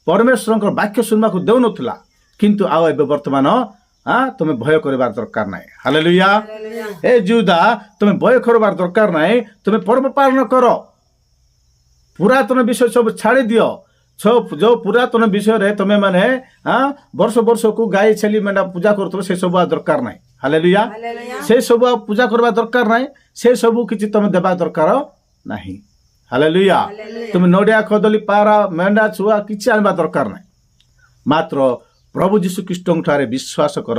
ପରମେଶ୍ୱରଙ୍କର ବାକ୍ୟ ଶୁଣିବାକୁ ଦେଉନଥିଲା, କିନ୍ତୁ ଆଉ ଏବେ ବର୍ତ୍ତମାନ ତୁମେ ଭୟ କରିବାର ଦରକାର ନାହିଁ। ହାଲେଲୁୟା। ଏ ଜିହୁଦା ତୁମେ ଭୟ କରିବାର ଦରକାର ନାହିଁ। ତୁମେ ପର୍ବ ପାଳନ କର। ପୁରାତନ ବିଷୟ ସବୁ ଛାଡ଼ି ଦିଅ। ଯୋଉ ପୁରାତନ ବିଷୟରେ ତୁମେ ମାନେ ବର୍ଷ ବର୍ଷକୁ ଗାଈ ଛେଳି ମେଣ୍ଢା ପୂଜା କରୁଥିଲ, ସେ ସବୁ ଆଉ ଦରକାର ନାହିଁ। ହାଲେଲୁୟା। ସେ ସବୁ ଆଉ ପୂଜା କରିବା ଦରକାର ନାହିଁ। ସେ ସବୁ କିଛି ତୁମେ ଦେବା ଦରକାର ନାହିଁ। ହାଲେଲୁୟା। ତୁମେ ନଡ଼ିଆ କଦଳୀ ପାରା ମେଣ୍ଢା ଛୁଆ କିଛି ଆଣିବା ଦରକାର ନାହିଁ। ମାତ୍ର ପ୍ରଭୁ ଯୀଶୁ ଖ୍ରୀଷ୍ଟଙ୍କ ଠାରେ ବିଶ୍ୱାସ କର,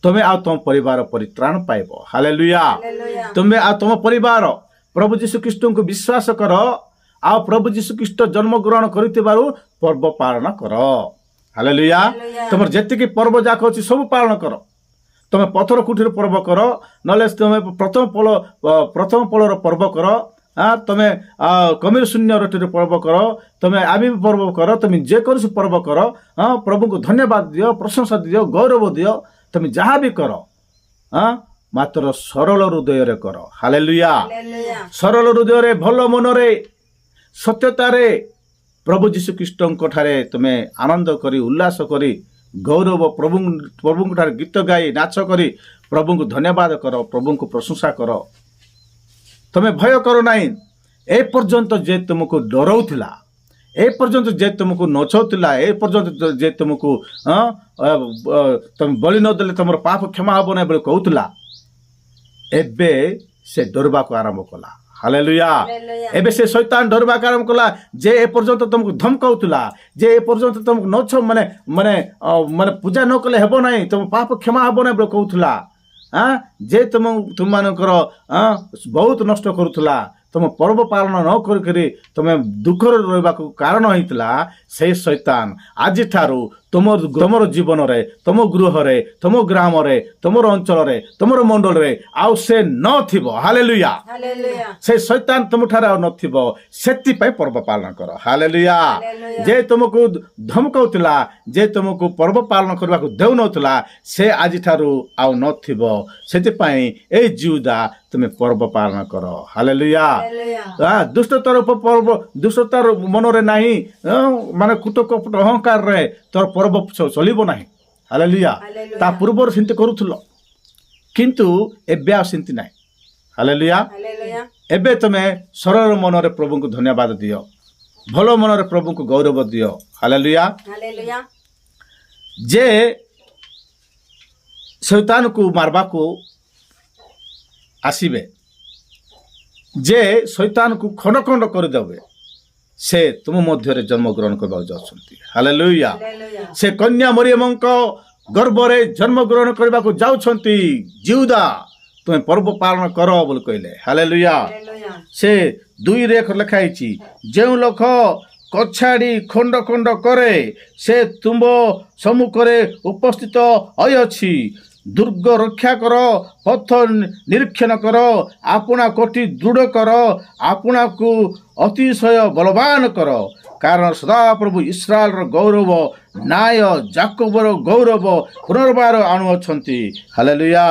ତୁମେ ଆଉ ତୁମ ପରିବାର ପରିତ୍ରାଣ ପାଇବ। ହାଲେଲୁୟା। ତୁମେ ଆଉ ତୁମ ପରିବାର ପ୍ରଭୁ ଯୀଶୁ ଖ୍ରୀଷ୍ଟଙ୍କୁ ବିଶ୍ୱାସ କର, ଆଉ ପ୍ରଭୁ ଯୀଶୁ ଖ୍ରୀଷ୍ଟ ଜନ୍ମଗ୍ରହଣ କରିଥିବାରୁ ପର୍ବ ପାଳନ କର। ହାଲେଲୁୟା। ତୁମର ଯେତିକି ପର୍ବ ଯାକ ଅଛି ସବୁ ପାଳନ କର। ତୁମେ ପଥର କୁଠିର ପର୍ବ କର, ନହେଲେ ତୁମେ ପ୍ରଥମ ପଳର ପର୍ବ କର, ତୁମେ କମିର ଶୂନ୍ୟ ରୋଟିର ପର୍ବ କର, ତୁମେ ଆବିବ ପର୍ବ କର, ତୁମେ ଯେକୌଣସି ପର୍ବ କର, ପ୍ରଭୁଙ୍କୁ ଧନ୍ୟବାଦ ଦିଅ, ପ୍ରଶଂସା ଦିଅ, ଗୌରବ ଦିଅ। ତୁମେ ଯାହା ବି କର ମାତ୍ର ସରଳ ହୃଦୟରେ କର। ହାଲେଲୁୟା। ସରଳ ହୃଦୟରେ, ଭଲ ମନରେ, ସତ୍ୟତାରେ ପ୍ରଭୁ ଯୀଶୁ ଖ୍ରୀଷ୍ଟଙ୍କ ଠାରେ ତୁମେ ଆନନ୍ଦ କରି, ଉଲ୍ଲାସ କରି, ଗୌରବ ପ୍ରଭୁଙ୍କ ଠାରେ ଗୀତ ଗାଇ, ନାଚ କରି ପ୍ରଭୁଙ୍କୁ ଧନ୍ୟବାଦ କର, ପ୍ରଭୁଙ୍କୁ ପ୍ରଶଂସା କର। ତୁମେ ଭୟ କର ନାହିଁ। ଏ ପର୍ଯ୍ୟନ୍ତ ଯେ ତୁମକୁ ଡରଉଥିଲା, ଏ ପର୍ଯ୍ୟନ୍ତ ଯେ ତୁମକୁ ନଚଉଥିଲା, ଏ ପର୍ଯ୍ୟନ୍ତ ଯେ ତୁମକୁ ତମେ ବଳି ନଦେଲେ ତମର ପାପ କ୍ଷମା ହେବ ନାହିଁ ବୋଲି କହୁଥିଲା, ଏବେ ସେ ଡରିବାକୁ ଆରମ୍ଭ କଲା। ହାଲେଲୁୟା। ଏବେ ସେ ଶୈତାନ ଡରିବାକୁ ଆରମ୍ଭ କଲା। ଯେ ଏ ପର୍ଯ୍ୟନ୍ତ ତମକୁ ଧମକାଉଥିଲା, ଯେ ଏ ପର୍ଯ୍ୟନ୍ତ ତମକୁ ନଛ ମାନେ ପୂଜା ନ କଲେ ହେବ ନାହିଁ, ତମ ପାପ କ୍ଷମା ହେବ ନାହିଁ ବୋଲି କହୁଥିଲା, ଯେ ତୁମମାନଙ୍କର ବହୁତ ନଷ୍ଟ କରୁଥିଲା, ତୁମ ପର୍ବ ପାଳନ ନ କରିକରି ତୁମେ ଦୁଃଖରେ ରହିବାକୁ କାରଣ ହେଇଥିଲା, ସେଇ ଶୈତାନ ଆଜିଠାରୁ ତମର ଜୀବନରେ, ତମ ଗୃହରେ, ତମ ଗ୍ରାମରେ, ତମର ଅଞ୍ଚଳରେ, ତମର ମଣ୍ଡଳରେ ଆଉ ସେ ନଥିବ। ହାଲେଲୁୟା। ସେ ଶୈତାନ ତୁମଠାରେ ଆଉ ନଥିବ। ସେଥିପାଇଁ ପର୍ବ ପାଳନ କର। ହାଲେଲୁୟା। ଯେ ତୁମକୁ ଧମକାଉଥିଲା, ଯେ ତୁମକୁ ପର୍ବ ପାଳନ କରିବାକୁ ଦେଉନଥିଲା, ସେ ଆଜିଠାରୁ ଆଉ ନଥିବ। ସେଥିପାଇଁ ଏଇ ଜିହୁଦା ତୁମେ ପର୍ବ ପାଳନ କର। ହାଲେଲୁୟା। ଦୁଷ୍ଟତାର ମନରେ ନାହିଁ, ମାନେ କୁଟ କପଟ ଅହଙ୍କାରରେ ତୋର ପର୍ବ ଚଳିବ ନାହିଁ। ହାଲେଲୁୟା। ତା ପୂର୍ବରୁ ସେମିତି କରୁଥିଲ, କିନ୍ତୁ ଏବେ ଆଉ ସେମିତି ନାହିଁ। ହାଲେଲୁୟା। ଏବେ ତୁମେ ସରଳ ମନରେ ପ୍ରଭୁଙ୍କୁ ଧନ୍ୟବାଦ ଦିଅ, ଭଲ ମନରେ ପ୍ରଭୁଙ୍କୁ ଗୌରବ ଦିଅ। ହାଲେଲୁୟା। ଯେ ଶୈତାନକୁ ମାରବାକୁ ଆସିବେ, ଯେ ଶୈତାନକୁ ଖଣ୍ଡ ଖଣ୍ଡ କରିଦେବେ, ସେ ତୁମ ମଧ୍ୟରେ ଜନ୍ମଗ୍ରହଣ କରିବାକୁ ଯାଉଛନ୍ତି। ହାଲେଲୁୟା। ସେ କନ୍ୟା ମରିୟମଙ୍କ ଗର୍ଭରେ ଜନ୍ମଗ୍ରହଣ କରିବାକୁ ଯାଉଛନ୍ତି। ଜିହୁଦା ତୁମେ ପର୍ବ ପାଳନ କର ବୋଲି କହିଲେ। ହାଲେଲୁୟା। ସେ 2ରେ ଲେଖା ହେଇଛି, ଯେଉଁ ଲୋକ କଛାଡ଼ି ଖଣ୍ଡ ଖଣ୍ଡ କରେ, ସେ ତୁମ୍ଭ ସମ୍ମୁଖରେ ଉପସ୍ଥିତ ହୋଇଅଛି। ଦୁର୍ଗ ରକ୍ଷା କର, ପଥ ନିରୀକ୍ଷଣ କର, ଆପଣା କୋଠି ଦୃଢ଼ କର, ଆପଣାକୁ ଅତିଶୟ ବଳବାନ କର, କାରଣ ସଦାପ୍ରଭୁ ଇସ୍ରାଏଲର ଗୌରବ, ନ୍ୟାୟ ଯାକୋବର ଗୌରବ ପୁନର୍ବାର ଆଣୁଅଛନ୍ତି। ହାଲେଲୁୟା।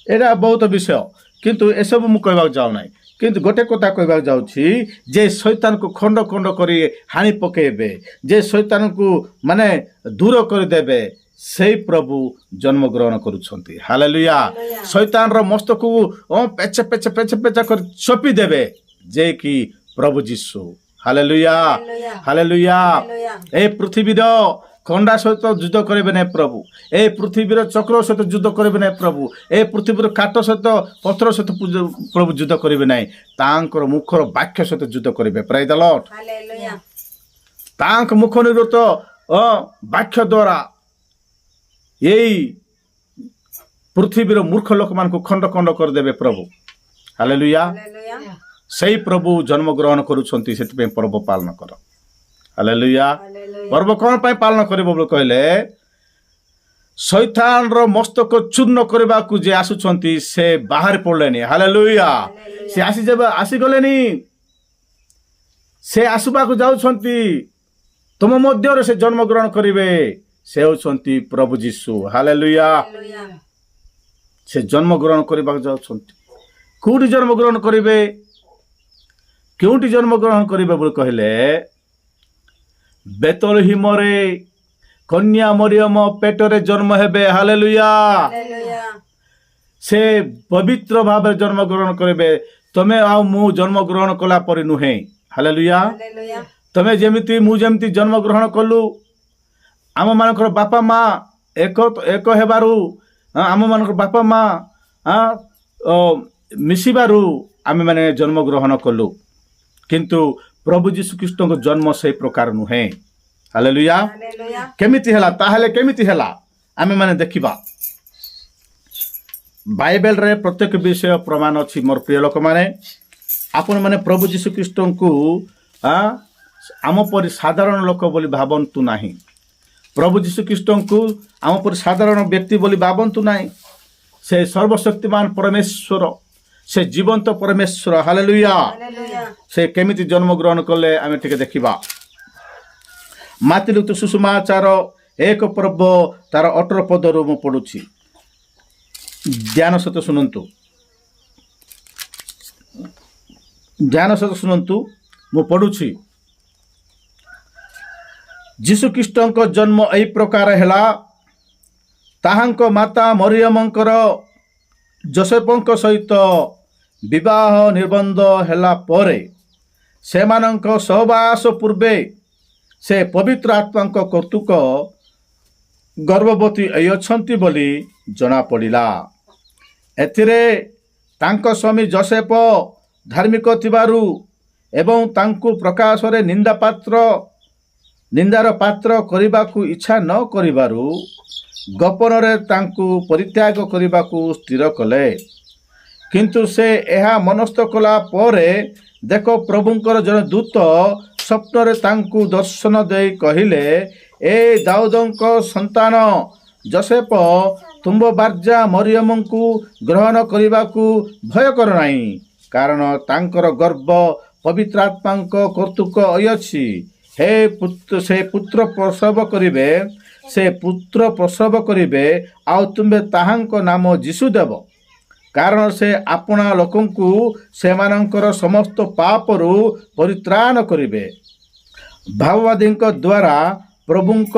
ଏଇଟା ବହୁତ ବିଷୟ, କିନ୍ତୁ ଏସବୁ ମୁଁ କହିବାକୁ ଯାଉନାହିଁ। କିନ୍ତୁ ଗୋଟେ କଥା କହିବାକୁ ଯାଉଛି, ଯେ ଶୈତାନକୁ ଖଣ୍ଡ ଖଣ୍ଡ କରି ହାଣି ପକାଇବେ, ଯେ ଶୈତାନକୁ ମାନେ ଦୂର କରିଦେବେ, ସେଇ ପ୍ରଭୁ ଜନ୍ମଗ୍ରହଣ କରୁଛନ୍ତି। ହାଲେଲୁୟା। ଶୈତାନର ମସ୍ତକୁ ପେଚେ ପେଚେ ପେଚେ ପେଚା କରି ଚପି ଦେବେ, ଯେ କି ପ୍ରଭୁ ଯୀଶୁ। ହାଲେଲୁୟା। ହାଲେଲୁୟା। ଏ ପୃଥିବୀର ଖଣ୍ଡା ସହିତ ଯୁଦ୍ଧ କରିବେ ନାହିଁ ପ୍ରଭୁ। ଏ ପୃଥିବୀର ଚକ୍ର ସହିତ ଯୁଦ୍ଧ କରିବେ ନାହିଁ ପ୍ରଭୁ। ଏ ପୃଥିବୀର କାଠ ସହିତ, ପଥର ସହିତ ପ୍ରଭୁ ଯୁଦ୍ଧ କରିବେ ନାହିଁ। ତାଙ୍କର ମୁଖର ବାକ୍ୟ ସହିତ ଯୁଦ୍ଧ କରିବେ। ପ୍ରେଜ୍ ଦ ଲର୍ଡ। ତାଙ୍କ ମୁଖ ନିର୍ଗତ ବାକ୍ୟ ଦ୍ୱାରା ଏଇ ପୃଥିବୀର ମୂର୍ଖ ଲୋକମାନଙ୍କୁ ଖଣ୍ଡ ଖଣ୍ଡ କରିଦେବେ ପ୍ରଭୁ। ହାଲେଲୁୟା। ସେଇ ପ୍ରଭୁ ଜନ୍ମଗ୍ରହଣ କରୁଛନ୍ତି। ସେଥିପାଇଁ ପର୍ବ ପାଳନ କର। ହାଲେଲୁୟା। ପର୍ବ କ'ଣ ପାଇଁ ପାଳନ କରିବ ବୋଲି କହିଲେ ଶୈତାନର ମସ୍ତକ ଚୂର୍ଣ୍ଣ କରିବାକୁ ଯେ ଆସୁଛନ୍ତି ସେ ବାହାରି ପଡ଼ିଲେନି। ହାଲେଲୁୟା। ସେ ଆସିଗଲେନି, ସେ ଆସିବାକୁ ଯାଉଛନ୍ତି। ତୁମ ମଧ୍ୟରେ ସେ ଜନ୍ମଗ୍ରହଣ କରିବେ, ସେ ହେଉଛନ୍ତି ପ୍ରଭୁ ଯୀଶୁ। ହାଲେଲୁୟା। ସେ ଜନ୍ମଗ୍ରହଣ କରିବାକୁ ଯାଉଛନ୍ତି। କେଉଁଠି ଜନ୍ମଗ୍ରହଣ କରିବେ? କେଉଁଠି ଜନ୍ମଗ୍ରହଣ କରିବେ ବୋଲି କହିଲେ ବେତଲହିମରେ କନ୍ୟା ମରିୟମ ପେଟରେ ଜନ୍ମ ହେବେ। ହାଲେଲୁୟା। ସେ ପବିତ୍ର ଭାବରେ ଜନ୍ମଗ୍ରହଣ କରିବେ। ତମେ ଆଉ ମୁଁ ଜନ୍ମଗ୍ରହଣ କଲା ପରି ନୁହେଁ। ହାଲେଲୁୟା। ତମେ ଯେମିତି ମୁଁ ଯେମିତି ଜନ୍ମଗ୍ରହଣ କଲୁ, ଆମମାନଙ୍କର ବାପା ମା ଏକ ହେବାରୁ, ଆମମାନଙ୍କର ବାପା ମା ମିଶିବାରୁ ଆମେମାନେ ଜନ୍ମଗ୍ରହଣ କଲୁ। କିନ୍ତୁ ପ୍ରଭୁ ଯୀଶୁଖ୍ରୀଷ୍ଟଙ୍କ ଜନ୍ମ ସେହି ପ୍ରକାର ନୁହେଁ। ହାଲେଲୁୟା। କେମିତି ହେଲା? ତାହେଲେ କେମିତି ହେଲା ଆମେମାନେ ଦେଖିବା। ବାଇବେଲରେ ପ୍ରତ୍ୟେକ ବିଷୟ ପ୍ରମାଣ ଅଛି। ମୋର ପ୍ରିୟ ଲୋକମାନେ, ଆପଣମାନେ ପ୍ରଭୁ ଯୀଶୁଖ୍ରୀଷ୍ଟଙ୍କୁ ଆମ ପରି ସାଧାରଣ ଲୋକ ବୋଲି ଭାବନ୍ତୁ ନାହିଁ। ପ୍ରଭୁ ଯୀଶୁଖ୍ରୀଷ୍ଟଙ୍କୁ ଆମ ପରି ସାଧାରଣ ବ୍ୟକ୍ତି ବୋଲି ଭାବନ୍ତୁ ନାହିଁ। ସେ ସର୍ବଶକ୍ତିମାନ ପରମେଶ୍ୱର, ସେ ଜୀବନ୍ତ ପରମେଶ୍ୱର। ହାଲେଲୁୟା। ସେ କେମିତି ଜନ୍ମଗ୍ରହଣ କଲେ ଆମେ ଟିକେ ଦେଖିବା। ମାର୍କ ଲିଖିତ ସୁସମାଚାର 1 ପର୍ବ ତାର 18 ପଦରୁ ମୁଁ ପଢୁଛି, ଧ୍ୟାନ ସହିତ ଶୁଣନ୍ତୁ। ଧ୍ୟାନ ସହିତ ଶୁଣନ୍ତୁ, ମୁଁ ପଢୁଛି। ଯୀଶୁଖ୍ରୀଷ୍ଟଙ୍କ ଜନ୍ମ ଏହି ପ୍ରକାର ହେଲା। ତାହାଙ୍କ ମାତା ମରିୟମଙ୍କର ଯୋସେଫଙ୍କ ସହିତ ବିବାହ ନିର୍ବନ୍ଧ ହେଲା ପରେ ସେମାନଙ୍କ ସହବାସ ପୂର୍ବେ ସେ ପବିତ୍ର ଆତ୍ମାଙ୍କ କର୍ତ୍ତୃକ ଗର୍ଭବତୀ ଅଛନ୍ତି ବୋଲି ଜଣାପଡ଼ିଲା। ଏଥିରେ ତାଙ୍କ ସ୍ୱାମୀ ଯୋସେଫ ଧାର୍ମିକ ଥିବାରୁ ଏବଂ ତାଙ୍କୁ ପ୍ରକାଶରେ ନିନ୍ଦାର ପାତ୍ର କରିବାକୁ ଇଚ୍ଛା ନ କରିବାରୁ ଗୋପନରେ ତାଙ୍କୁ ପରିତ୍ୟାଗ କରିବାକୁ ସ୍ଥିର କଲେ। କିନ୍ତୁ ସେ ଏହା ମନସ୍ଥ କଲା ପରେ ଦେଖ, ପ୍ରଭୁଙ୍କର ଜଣେ ଦୂତ ସ୍ୱପ୍ନରେ ତାଙ୍କୁ ଦର୍ଶନ ଦେଇ କହିଲେ, ଏ ଦାଉଦଙ୍କ ସନ୍ତାନ ଯୋସେଫ, ତୁମ୍ଭ ବାର୍ଜା ମରିୟମଙ୍କୁ ଗ୍ରହଣ କରିବାକୁ ଭୟ କର ନାହିଁ, କାରଣ ତାଙ୍କର ଗର୍ଭ ପବିତ୍ର ଆତ୍ମାଙ୍କ କର୍ତ୍ତୃକ ଅଛି। ସେ ପୁତ୍ର ପ୍ରସବ କରିବେ, ଆଉ ତୁମେ ତାହାଙ୍କ ନାମ ଯୀଶୁ ଦେବ, କାରଣ ସେ ଆପଣା ଲୋକଙ୍କୁ ସେମାନଙ୍କର ସମସ୍ତ ପାପରୁ ପରିତ୍ରାଣ କରିବେ। ଭାବବାଦୀଙ୍କ ଦ୍ୱାରା ପ୍ରଭୁଙ୍କ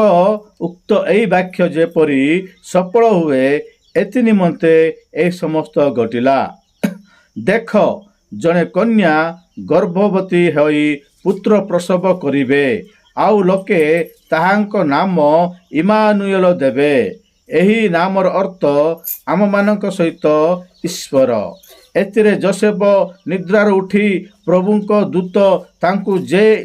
ଉକ୍ତ ଏହି ବାକ୍ୟ ଯେପରି ସଫଳ ହୁଏ, ଏଥି ନିମନ୍ତେ ଏହି ସମସ୍ତ ଘଟିଲା। ଦେଖ, ଜଣେ କନ୍ୟା ଗର୍ଭବତୀ ହୋଇ ପୁତ୍ର ପ୍ରସବ କରିବେ, ଆଉ ଲୋକେ ତାହାଙ୍କ ନାମ ଇମାନୁଏଲ ଦେବେ। ଏହି ନାମର ଅର୍ଥ ଆମମାନଙ୍କ ସହିତ ଈଶ୍ୱର। ଏଥିରେ ଯୋସେଫ ନିଦ୍ରାରୁ ଉଠି ପ୍ରଭୁଙ୍କ ଦୂତ ତାଙ୍କୁ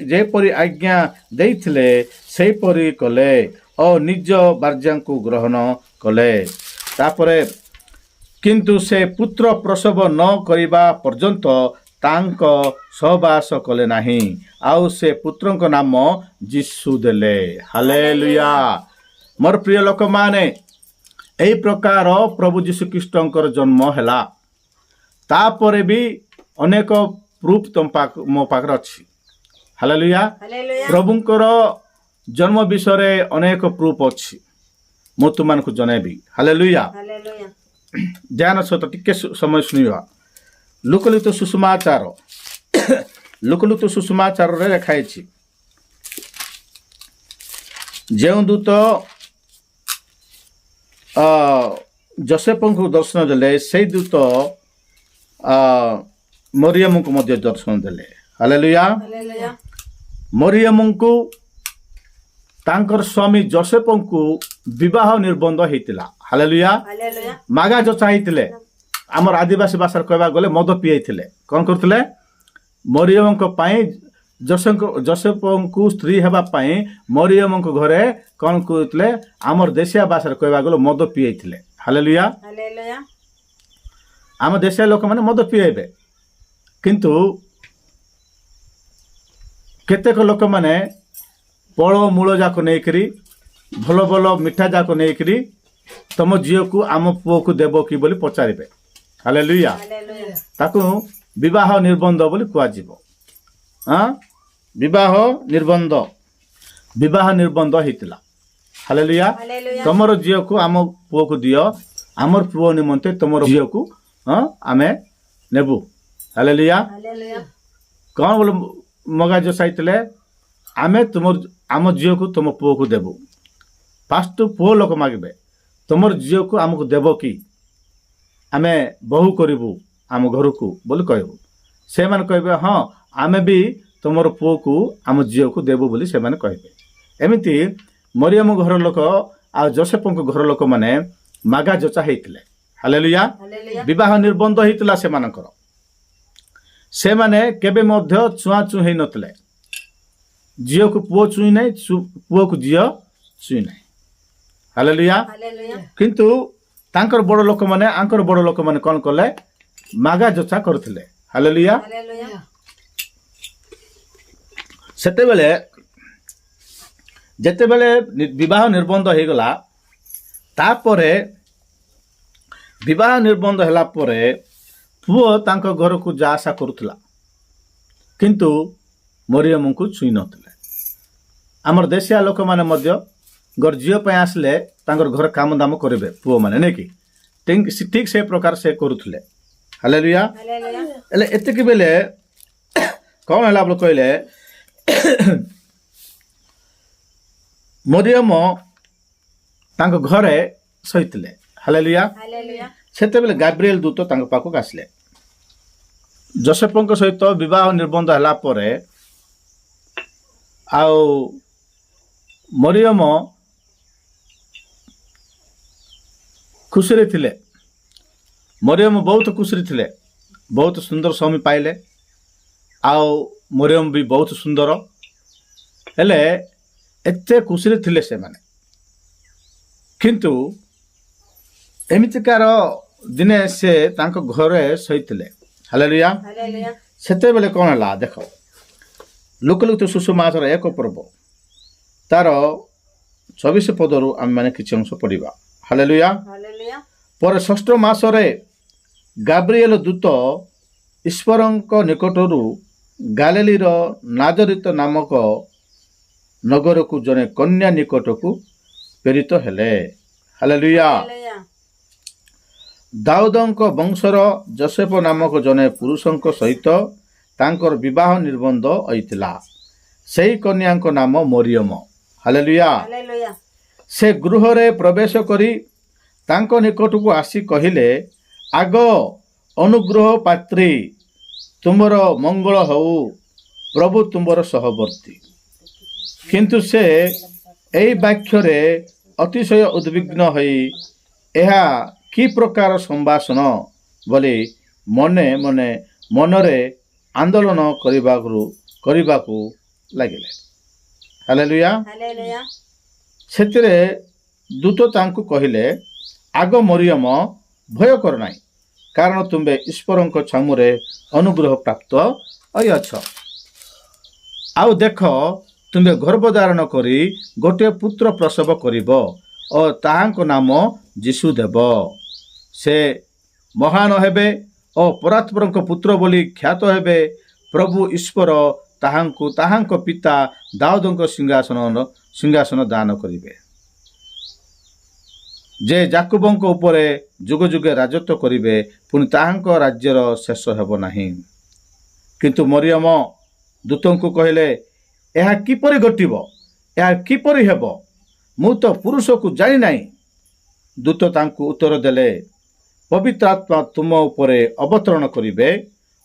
ଯେପରି ଆଜ୍ଞା ଦେଇଥିଲେ ସେହିପରି କଲେ ଓ ନିଜ ବାର୍ଜାଙ୍କୁ ଗ୍ରହଣ କଲେ। ତାପରେ କିନ୍ତୁ ସେ ପୁତ୍ର ପ୍ରସବ ନ କରିବା ପର୍ଯ୍ୟନ୍ତ ତାଙ୍କ ସହବାସ କଲେ ନାହିଁ, ଆଉ ସେ ପୁତ୍ରଙ୍କ ନାମ ଯୀଶୁ ଦେଲେ। ହାଲେଲୁୟା। ମୋର ପ୍ରିୟ ଲୋକମାନେ, ଏହି ପ୍ରକାର ପ୍ରଭୁ ଯୀଶୁଖ୍ରୀଷ୍ଟଙ୍କର ଜନ୍ମ ହେଲା। ତାପରେ ବି ଅନେକ ପ୍ରୁଫ୍ ମୋ ପାଖରେ ଅଛି। ହାଲେଲୁୟା। ପ୍ରଭୁଙ୍କର ଜନ୍ମ ବିଷୟରେ ଅନେକ ପ୍ରୁଫ୍ ଅଛି, ମୁଁ ତୁମମାନଙ୍କୁ ଜଣାଇବି। ହାଲେଲୁୟା। ଧ୍ୟାନ ସହିତ ଟିକେ ସମୟ ଶୁଣିବା। ଲୁକଲିଖିତ ସୁସମାଚାରରେ ଲେଖା ହେଇଛି, ଯେଉଁ ଦୂତ ଯୋସେଫଙ୍କୁ ଦର୍ଶନ ଦେଲେ, ସେଇ ଦୂତ ମରିୟମଙ୍କୁ ମଧ୍ୟ ଦର୍ଶନ ଦେଲେ। ହାଲେଲୁୟା। ମରିୟମଙ୍କୁ ତାଙ୍କର ସ୍ୱାମୀ ଯୋସେଫଙ୍କୁ ବିବାହ ନିର୍ବନ୍ଧ ହେଇଥିଲା। ହାଲେଲୁୟା। ମାଗା ଯଚା ହେଇଥିଲେ। ଆମର ଆଦିବାସୀ ଭାଷାରେ କହିବାକୁ ଗଲେ ମଦ ପିଇଥିଲେ। କ'ଣ କରୁଥିଲେ? ମରିୟମଙ୍କ ପାଇଁ ଯୋସେଫଙ୍କୁ ସ୍ତ୍ରୀ ହେବା ପାଇଁ ମରିୟମଙ୍କ ଘରେ କ'ଣ କରୁଥିଲେ? ଆମର ଦେଶିଆ ଭାଷାରେ କହିବାକୁ ଗଲେ ମଦ ପିଇଥିଲେ। ହାଲେଲୁୟା। ଆମ ଦେଶିଆ ଲୋକମାନେ ମଦ ପିଇବେ, କିନ୍ତୁ କେତେକ ଲୋକମାନେ फल मूल जाक नहीं भल भल मिठा जाक नहीं तुम झील को आम पुओ को देव कि बोली पचारे हालेलुया ताकू विवाह निबंध बोली कहुजिव हाँ विवाह निबंध होता हालेलुया तुमर झील को आम पुओ को दियो आमर पुओ निमंते तुमर झील को आमे नेबू हालेलुया कौन बोल मगा जो साइतले आमे तुमर आम झील को तुम पुओ को देबू फास्ट पुओ लोक मागे तुमर झील को आमको देव कि आमे बहु करू आम घर को बोली कहबू से माने कहबे हाँ आमे भी तुमर पुओ को आम झील को देबू बोली से माने कहबे एमिति मरियम घर लोक आ जोसेफक घर लोक माने मागा जोचा हेतिले हालेलुया विवाह निबंध हेतिला से मानकर से माने केबे मध्य छुआ छुँ हे नतले झील को पुओ छुई नहीं पुओ को झील छुई नहीं हालेलुया किंतु तांकर बड़ लोक माने आंकर बड़ लोक माने कोन कले मागा जोचा करथिले हालेलुया सेते बेले जेते बेले विवाह निबंध हे गला तापरे विवाह निबंध हला परे पुओ तांको घर को जा आशा करुथला किंतु मरियम को छुई नथिले हमर देशिया लोक माने मध्य घर झील पे आसले तांकर घर काम दाम करेंगे पुओ माने नहीं कि ठीक से प्रकार से करुले हालेलुया एतिक बेले कौन है बोल कहले मरियम तांको घरे सहितले हालेलुया सेते बेले गाब्रिएल दूत तांको पाखक आसले जोसेफक सहित विवाह निबंध हला परे आ मरियम खुशी थिले मरियम बहुत खुशी थिले बहुत सुंदर स्वामी पाइले आओ मरियम भी बहुत सुंदर हेले एते खुशी थिले से माने किंतु एमितिकार दिने से तांको घरे सहितले हालेलुया सेते बेले कोन हला देखो लोकलित सुसमाचार एक पर्व तार 24 पदरु आम माने किछि अंश पढ़िबा हालेलुया पर 6 मासरे गाब्रिएल दूत ईश्वरଙ୍କ निकटरू गालिलीर नाजरित नामक नगर को जने कन्या निकट को प्रेरित हेले हालेलुया दाऊदଙ୍କ वंशर जोसेफ नामक जने पुरुषଙ୍କ सहित तांकर विवाह निबंध होइतिला सेही कन्याଙ୍କ नाम मरियम हालेलुया से गृह रे प्रवेश करी तांको निकट को आसी कहिले आग अनुग्रह पात्री तुमर मंगल हऊ प्रभु तुमर सहवर्ती किंतु से एई वाक्य रे अतिशय उद्विग्न होई एहा कि प्रकार संभाषण बोली मने मने मनरे आंदोलन करबाकू लागिले हालेलुया सेतिरे दूत तांकु कहिले आग मरियम भय कर नाई कारण तुम्बे ईश्वरଙ୍କ छामुरे अनुग्रह प्राप्त अछ आउ देख तुम्बे गर्भधारण करी गोटे पुत्र प्रसव करिब और ताहांको नाम जीशु देव से महान हेबे और परात्परଙ୍କ पुत्र बोली ख्यात हेबे प्रभु ईश्वर ताहांको पिता दाऊदଙ୍କ सिंहासन दान करिवे जे जाकुबଙ୍କ उपरे जुग जुगे राजत्व करिवे पुनि ताहांको राज्यर शेष हेब नाही किंतु मरियम दूतଙ୍କୁ कहले एहा किपरि घटिबो एहा किपरि हेबो मु तो पुरुष को जानि नाही दूत तांको उत्तर देले पवित्र आत्मा तुम उपरे अवतरण करिवे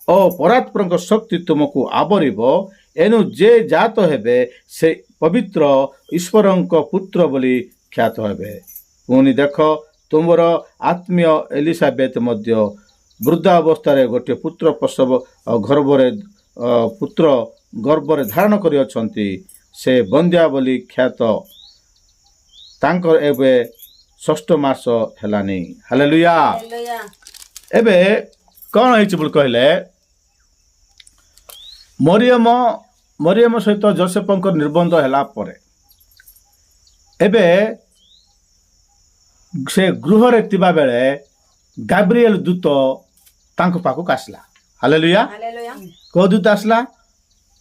और परात्परଙ୍କ शक्ति तुमको आवरिबो एनु जे जात हेबे से पवित्र ईश्वरଙ୍କ पुत्र बोली ख्यात हेबे पुनि देख तुमर आत्मीय एलिसाबेथ मध्य वृद्धा अवस्था गोटे पुत्र प्रसव गर्भरे धारण करि अछंती से बंध्या बोली ख्यात तांकर एबे 6 मास हेलानी हालेलुया एबे कौन होइछ बोल कहले मरियम ମରିୟମ ସହିତ ଯୋସେଫଙ୍କ ନିର୍ବନ୍ଧ ହେଲା ପରେ ଏବେ ସେ ଗୃହରେ ଥିବା ବେଳେ ଗାବ୍ରିଏଲ ଦୂତ ତାଙ୍କ ପାଖକୁ ଆସିଲା। ହାଲେଲୁୟା। କୋଉ ଦୂତ ଆସିଲା?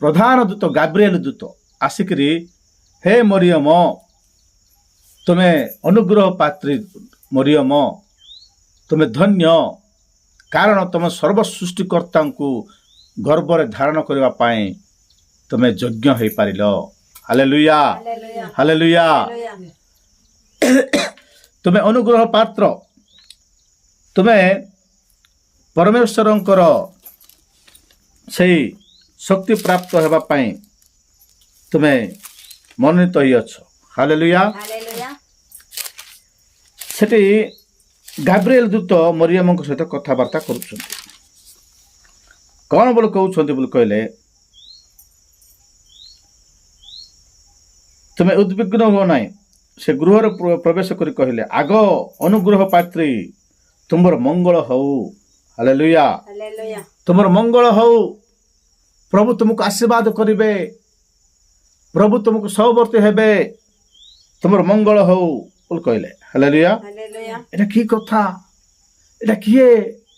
ପ୍ରଧାନ ଦୂତ ଗାବ୍ରିଏଲ ଦୂତ ଆସିକିରି ହେ ମରିୟମ ତୁମେ ଅନୁଗ୍ରହ ପାତ୍ରୀ ମରିୟମ ତୁମେ ଧନ୍ୟ, କାରଣ ତୁମେ ସର୍ବ ସୃଷ୍ଟିକର୍ତ୍ତାଙ୍କୁ ଗର୍ବରେ ଧାରଣ କରିବା ପାଇଁ ତୁମେ ଯୋଗ୍ୟ ହେଇପାରିଲ। Hallelujah hallelujah. ତୁମେ ଅନୁଗ୍ରହ ପାତ୍ର, ତୁମେ ପରମେଶ୍ୱରଙ୍କର ସେଇ ଶକ୍ତି ପ୍ରାପ୍ତ ହେବା ପାଇଁ ତୁମେ ମନୋନୀତ ହେଇଅଛ। ହାଲେଲୁୟା। ସେଠି ଗାବ୍ରିଏଲ ଦୂତ ମରିୟମଙ୍କ ସହିତ କଥାବାର୍ତ୍ତା କରୁଛନ୍ତି। କ'ଣ ବୋଲି କହୁଛନ୍ତି ବୋଲି କହିଲେ, ତୁମେ ଉଦ୍ବିଗ୍ନ ହୁଅ ନାହିଁ। ସେ ଗୃହରେ ପ୍ରବେଶ କରି କହିଲେ, ଆଗ ଅନୁଗ୍ରହ ପାତ୍ରୀ ତୁମର ମଙ୍ଗଳ ହଉ। ହାଲେଲୁୟା। ତୁମର ମଙ୍ଗଳ ହଉ। ପ୍ରଭୁ ତୁମକୁ ଆଶୀର୍ବାଦ କରିବେ, ପ୍ରଭୁ ତୁମକୁ ସହବର୍ତ୍ତୀ ହେବେ, ତୁମର ମଙ୍ଗଳ ହଉ ବୋଲି କହିଲେ। ହାଲେଲୁୟା। ଏଟା କି କଥା? ଏଟା କିଏ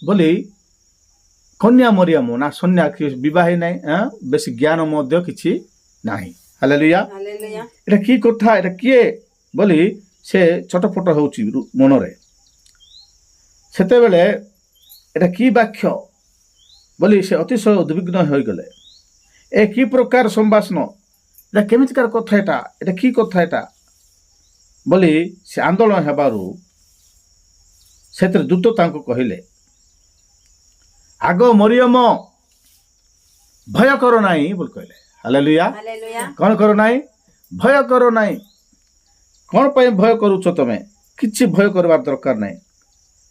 ବୋଲି କନ୍ୟା ମରିୟମ ନା ସନ୍ୟା ବିବାହୀ ନାହିଁ, ବେଶୀ ଜ୍ଞାନ ମଧ୍ୟ କିଛି ନାହିଁ। ହାଲେଲୁୟା। ଏଟା କି କଥା? ଏଟା କିଏ ବୋଲି ସେ ଛଟପଟ ହେଉଛି ମନରେ। ସେତେବେଳେ ଏଟା କି ବାକ୍ୟ ବୋଲି ସେ ଅତିଶୟ ଉଦ୍ବିଗ୍ନ ହୋଇଗଲେ। ଏ କି ପ୍ରକାର ସମ୍ଭାଷଣ? ଏଟା କେମିତିକାର କଥା? ଏଟା କି କଥା ଏଟା ବୋଲି ସେ ଆନ୍ଦୋଳନ ହେବାରୁ ସେଥିରେ ଦୂତ ତାଙ୍କୁ କହିଲେ, ଆଗ ମରିୟମ ଭୟ କର ନାହିଁ ବୋଲି କହିଲେ। ହାଲେଲୁୟା। କ'ଣ କର ନାହିଁ? ଭୟ କର ନାହିଁ। କ'ଣ ପାଇଁ ଭୟ କରୁଛ ତମେ? କିଛି ଭୟ କରିବାର ଦରକାର ନାହିଁ।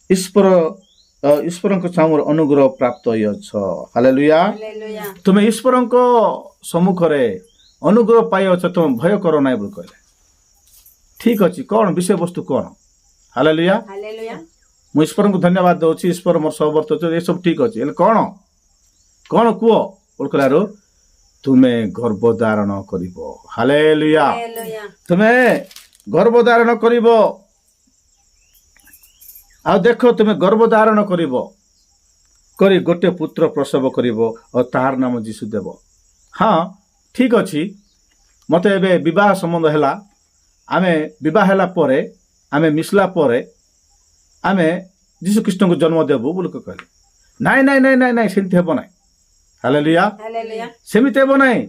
ଈଶ୍ୱରଙ୍କ ସାମୁରେ ଅନୁଗ୍ରହ ପ୍ରାପ୍ତ ହେଇଅଛ। ହାଲେଲୁୟା। ତୁମେ ଈଶ୍ୱରଙ୍କ ସମ୍ମୁଖରେ ଅନୁଗ୍ରହ ପାଇଅଛ, ତୁମେ ଭୟ କର ନାହିଁ ବୋଲି କହିଲେ। ଠିକ ଅଛି, କ'ଣ ବିଷୟବସ୍ତୁ କ'ଣ? ହାଲେଲୁୟା। ମୁଁ ଈଶ୍ୱରଙ୍କୁ ଧନ୍ୟବାଦ ଦେଉଛି। ଈଶ୍ୱର ମୋର ସହବର୍ତ୍ତୀ ଅଛି, ଏସବୁ ଠିକ ଅଛି। ହେଲେ କ'ଣ କ'ଣ କୁହ ବୋଲି କହିଲାରୁ ତୁମେ ଗର୍ଭଧାରଣ କରିବ। ହାଲେଲୁୟା। ତୁମେ ଗର୍ଭଧାରଣ କରିବ। ଆଉ ଦେଖ, ତୁମେ ଗର୍ଭଧାରଣ କରିବ କରି ଗୋଟେ ପୁତ୍ର ପ୍ରସବ କରିବ ଓ ତାହାର ନାମ ଯୀଶୁ ଦେବ। ହଁ ଠିକ ଅଛି, ମୋତେ ଏବେ ବିବାହ ସମ୍ବନ୍ଧ ହେଲା। ଆମେ ବିବାହ ହେଲା ପରେ, ଆମେ ମିଶିଲା ପରେ ଆମେ ଯୀଶୁ ଖ୍ରୀଷ୍ଟଙ୍କୁ ଜନ୍ମ ଦେବୁ ବୋଲି କହିଲେ। ନାଇଁ ନାଇଁ ନାଇଁ ନାଇଁ ନାଇଁ, ସେମିତି ହେବ ନାହିଁ। ହାଲେଲୁୟା। ସେମିତି ହେବ ନାହିଁ।